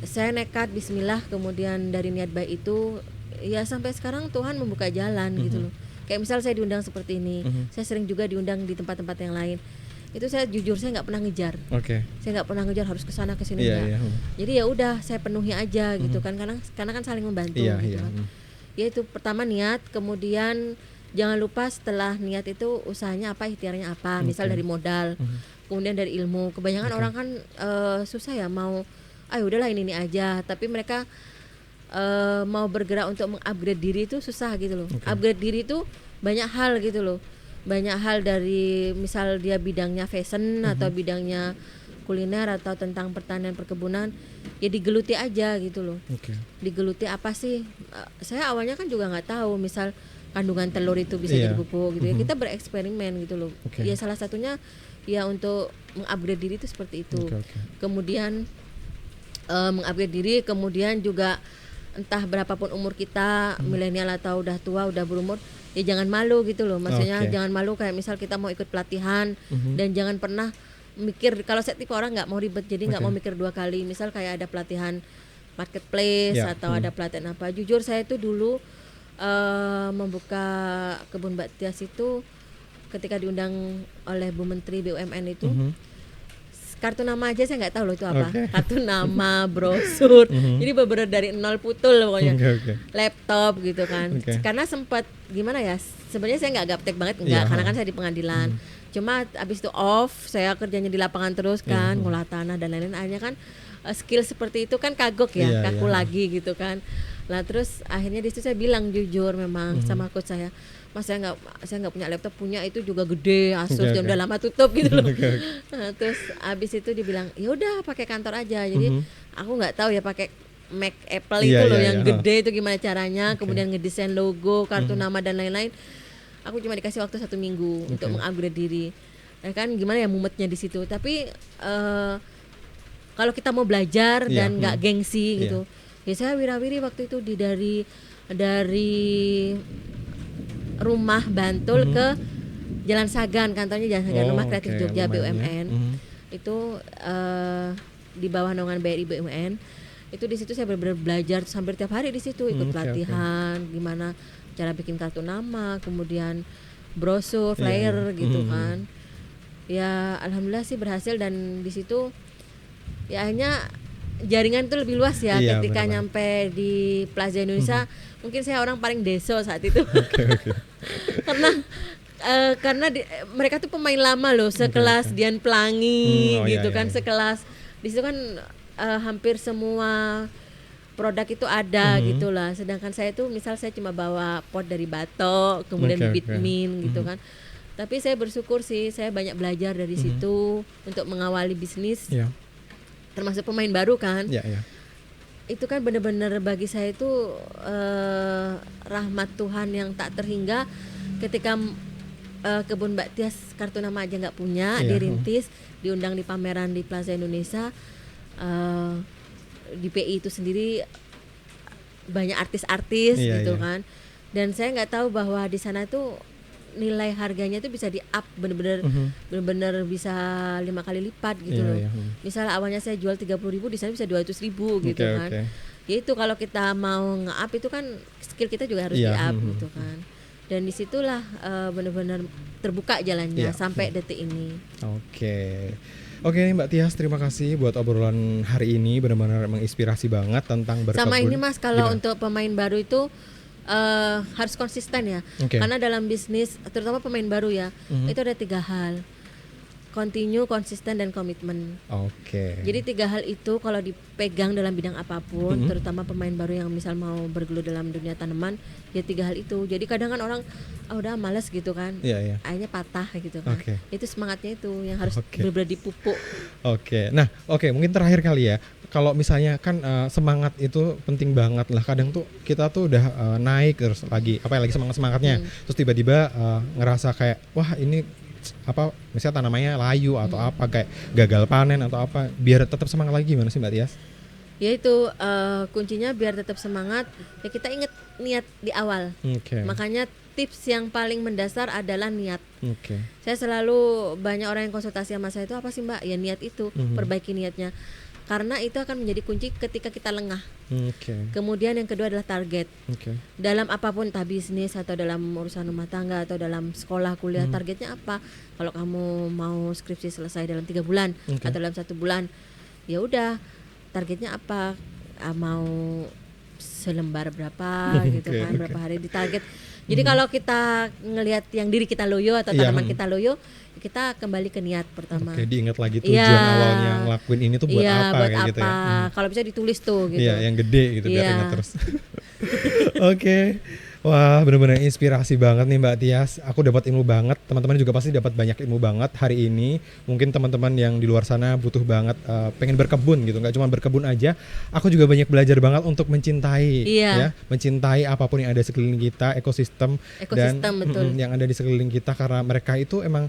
Speaker 1: Saya nekat bismillah, kemudian dari niat baik itu ya sampai sekarang Tuhan membuka jalan gitu loh. Kayak misal saya diundang seperti ini, saya sering juga diundang di tempat-tempat yang lain. Itu saya jujur saya nggak pernah ngejar. Saya nggak pernah ngejar harus kesana kesini Jadi ya udah saya penuhi aja gitu kan, karena kan saling membantu gitu kan. Ya itu pertama niat, kemudian jangan lupa setelah niat itu usahanya apa, ikhtiarnya apa. Misal dari modal, kemudian dari ilmu. Kebanyakan orang kan susah ya, mau udahlah ini aja, tapi mereka mau bergerak untuk mengupgrade diri itu susah gitu loh. Upgrade diri itu banyak hal gitu loh. Banyak hal, dari misal dia bidangnya fashion atau bidangnya kuliner atau tentang pertanian perkebunan, ya digeluti aja gitu loh. Digeluti apa sih? Saya awalnya kan juga nggak tahu misal kandungan telur itu bisa jadi pupuk gitu ya. Kita bereksperimen gitu loh. Ya salah satunya ya untuk mengupgrade diri itu seperti itu. Kemudian mengupgrade diri, kemudian juga entah berapapun umur kita, milenial atau udah tua, udah berumur, ya jangan malu gitu loh. Maksudnya jangan malu, kayak misal kita mau ikut pelatihan dan jangan pernah mikir, kalau saya tipe orang nggak mau ribet, jadi nggak mau mikir dua kali. Misal kayak ada pelatihan marketplace atau ada pelatihan apa. Jujur saya itu dulu membuka kebun Mbak Tias itu ketika diundang oleh Bu Menteri BUMN itu, kartu nama aja saya nggak tahu loh itu apa. Kartu nama, brosur, jadi bener-bener dari nol putul pokoknya. Laptop gitu kan. Karena sempat gimana ya, sebenarnya saya nggak gaptek banget, karena kan saya di pengadilan. Cuma abis itu off, saya kerjanya di lapangan terus kan, ngolah tanah dan lain-lain. Akhirnya kan skill seperti itu kan kagok ya, kaku lagi gitu kan. Lah terus akhirnya di situ saya bilang jujur memang sama coach saya, Mas saya nggak punya laptop, punya itu juga gede Asus
Speaker 3: Okay,
Speaker 1: dan
Speaker 3: okay.
Speaker 1: udah lama tutup gitu loh.
Speaker 3: Okay, okay.
Speaker 1: Nah, terus abis itu dibilang ya udah pakai kantor aja. Jadi aku nggak tahu ya pakai Mac Apple itu
Speaker 3: Iya,
Speaker 1: loh
Speaker 3: iya,
Speaker 1: yang
Speaker 3: iya.
Speaker 1: gede itu gimana caranya, kemudian ngedesain logo, kartu nama dan lain-lain. Aku cuma dikasih waktu 1 minggu untuk mengupgrade diri. Ya kan gimana ya mumetnya di situ. Tapi kalau kita mau belajar
Speaker 3: Iya,
Speaker 1: dan nggak gengsi gitu. Ya saya wirawiri waktu itu dari rumah Bantul ke Jalan Sagan, kantornya Jalan Sagan, Rumah Kreatif
Speaker 3: oke,
Speaker 1: Jogja
Speaker 3: lumayan ya.
Speaker 1: BUMN. Itu di bawah naungan BRI BUMN. Itu di situ saya benar-benar belajar hampir tiap hari di situ, ikut pelatihan gimana cara bikin kartu nama, kemudian brosur, flyer gitu kan. Ya alhamdulillah sih berhasil, dan di situ ya akhirnya jaringan itu lebih luas ya.
Speaker 3: Iya,
Speaker 1: Ketika
Speaker 3: benar-benar.
Speaker 1: nyampe di Plaza Indonesia, mungkin saya orang paling deso saat itu. karena mereka tuh pemain lama loh, sekelas Dian Pelangi gitu kan, sekelas di situ kan hampir semua produk itu ada gitulah. Sedangkan saya tuh misal saya cuma bawa pot dari Batok, kemudian bibit mint gitu kan. Tapi saya bersyukur sih, saya banyak belajar dari situ untuk mengawali bisnis.
Speaker 3: Iya.
Speaker 1: Termasuk pemain baru kan.
Speaker 3: Iya, iya.
Speaker 1: Itu kan benar-benar bagi saya itu rahmat Tuhan yang tak terhingga ketika kebun Mbak Tias kartu nama aja nggak punya, dirintis, diundang di pameran di Plaza Indonesia, di PI itu sendiri banyak artis-artis gitu kan, dan saya nggak tahu bahwa di sana tuh nilai harganya itu bisa di up bener-bener bisa 5 kali lipat gitu loh. Misal awalnya saya jual 30.000, di sana bisa 200.000 gitu kan. Ya itu kalau kita mau nge-up itu kan skill kita juga harus di-up gitu kan. Dan disitulah benar-benar terbuka jalannya sampai detik ini.
Speaker 3: Oke nih Mbak Tias, terima kasih buat obrolan hari ini, benar-benar menginspirasi banget tentang berkebun.
Speaker 1: Sama ini Mas, kalau untuk pemain baru itu harus konsisten ya. Karena dalam bisnis, terutama pemain baru ya, itu ada 3 hal. Continue, konsisten, dan komitmen. Jadi 3 hal itu kalau dipegang dalam bidang apapun, terutama pemain baru yang misal mau bergelut dalam dunia tanaman, ya 3 hal itu. Jadi kadang kan orang udah malas gitu kan, akhirnya patah gitu kan. Itu semangatnya itu yang harus benar-benar dipupuk.
Speaker 3: Nah, mungkin terakhir kali ya. Kalau misalnya kan semangat itu penting banget lah. Kadang tuh kita tuh udah naik terus lagi semangatnya, terus tiba-tiba ngerasa kayak wah ini misalnya tanamannya layu atau apa, kayak gagal panen atau apa. Biar tetap semangat lagi gimana sih Mbak Tias?
Speaker 1: Ya itu kuncinya biar tetap semangat ya, kita ingat niat di awal. Makanya tips yang paling mendasar adalah niat. Saya selalu banyak orang yang konsultasi sama saya itu, apa sih Mbak? Ya niat itu, perbaiki niatnya. Karena itu akan menjadi kunci ketika kita lengah. Kemudian yang kedua adalah target. Dalam apapun, entah bisnis atau dalam urusan rumah tangga atau dalam sekolah kuliah, targetnya apa? Kalau kamu mau skripsi selesai dalam 3 bulan atau dalam 1 bulan, ya udah targetnya apa? Mau selembar berapa gitu kan, berapa hari di target. Jadi kalau kita ngelihat yang diri kita loyo atau tanaman kita loyo, kita kembali ke niat pertama.
Speaker 3: Diingat lagi tujuan awalnya ngelakuin ini tuh buat apa
Speaker 1: buat
Speaker 3: kayak
Speaker 1: apa.
Speaker 3: gitu ya.
Speaker 1: Kalau bisa ditulis tuh gitu.
Speaker 3: Yang gede gitu biar ingat terus. Wah, benar-benar inspirasi banget nih Mbak Tias. Aku dapat ilmu banget. Teman-teman juga pasti dapat banyak ilmu banget hari ini. Mungkin teman-teman yang di luar sana butuh banget pengen berkebun gitu. Nggak cuma berkebun aja. Aku juga banyak belajar banget untuk mencintai, ya, mencintai apapun yang ada sekeliling kita, ekosistem dan
Speaker 1: betul.
Speaker 3: yang ada di sekeliling kita, karena mereka itu emang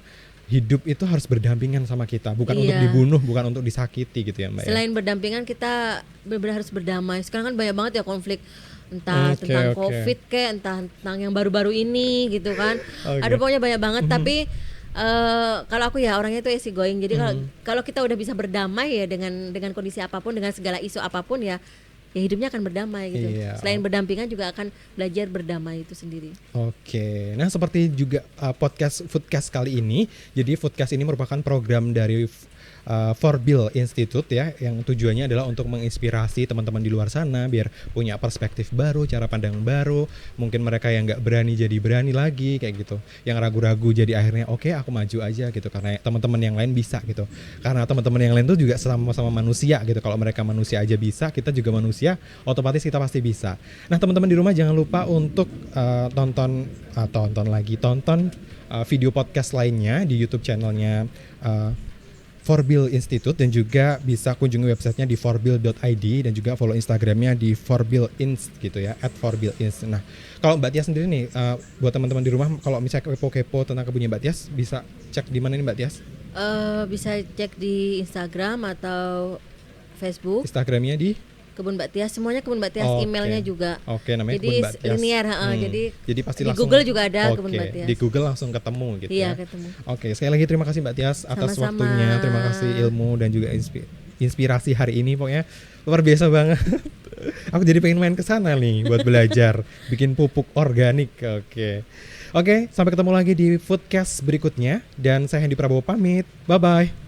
Speaker 3: hidup itu harus berdampingan sama kita, bukan untuk dibunuh, bukan untuk disakiti gitu ya Mbak.
Speaker 1: Selain berdampingan, kita benar-benar harus berdamai. Sekarang kan banyak banget ya konflik, entah tentang COVID kayak, entah tentang yang baru-baru ini gitu kan. Ada pokoknya banyak banget. Tapi kalau aku ya orangnya itu easy going. Jadi kalau kita udah bisa berdamai ya dengan kondisi apapun, dengan segala isu apapun ya hidupnya akan berdamai gitu. Selain berdampingan juga akan belajar berdamai itu sendiri.
Speaker 3: Nah seperti juga podcast Foodcast kali ini. Jadi Foodcast ini merupakan program dari Forbil Institute ya, yang tujuannya adalah untuk menginspirasi teman-teman di luar sana biar punya perspektif baru, cara pandang baru. Mungkin mereka yang nggak berani jadi berani lagi kayak gitu, yang ragu-ragu jadi akhirnya oke, aku maju aja gitu karena teman-teman yang lain bisa gitu. Karena teman-teman yang lain tuh juga sama-sama manusia gitu. Kalau mereka manusia aja bisa, kita juga manusia, otomatis kita pasti bisa. Nah teman-teman di rumah jangan lupa untuk tonton video podcast lainnya di YouTube channelnya Forbil Institute, dan juga bisa kunjungi websitenya di forbil.id, dan juga follow Instagramnya di forbilinst gitu ya, @forbilinst. Nah kalau Mbak Tias sendiri nih, buat teman-teman di rumah kalau misalnya kepo-kepo tentang kebunnya Mbak Tias, bisa cek di mana nih Mbak Tias?
Speaker 1: Bisa cek di Instagram atau Facebook.
Speaker 3: Instagramnya di
Speaker 1: Kebun Mbak Tias, semuanya Kebun Mbak Tias,
Speaker 3: Oke.
Speaker 1: emailnya juga.
Speaker 3: Oke, namanya
Speaker 1: Jadi
Speaker 3: Kebun Mbak Tias.
Speaker 1: linear, jadi
Speaker 3: pasti
Speaker 1: di
Speaker 3: langsung
Speaker 1: Google juga ada
Speaker 3: Oke,
Speaker 1: Kebun Mbak Tias.
Speaker 3: di Google langsung ketemu gitu
Speaker 1: Iya,
Speaker 3: ya.
Speaker 1: ketemu.
Speaker 3: Oke, sekali lagi terima kasih Mbak Tias atas
Speaker 1: Sama-sama.
Speaker 3: waktunya, terima kasih ilmu dan juga inspirasi hari ini, pokoknya luar biasa banget. Aku jadi pengen main ke sana nih buat belajar bikin pupuk organik. Oke, sampai ketemu lagi di Foodcast berikutnya, dan saya Hendy Prabowo pamit. Bye bye.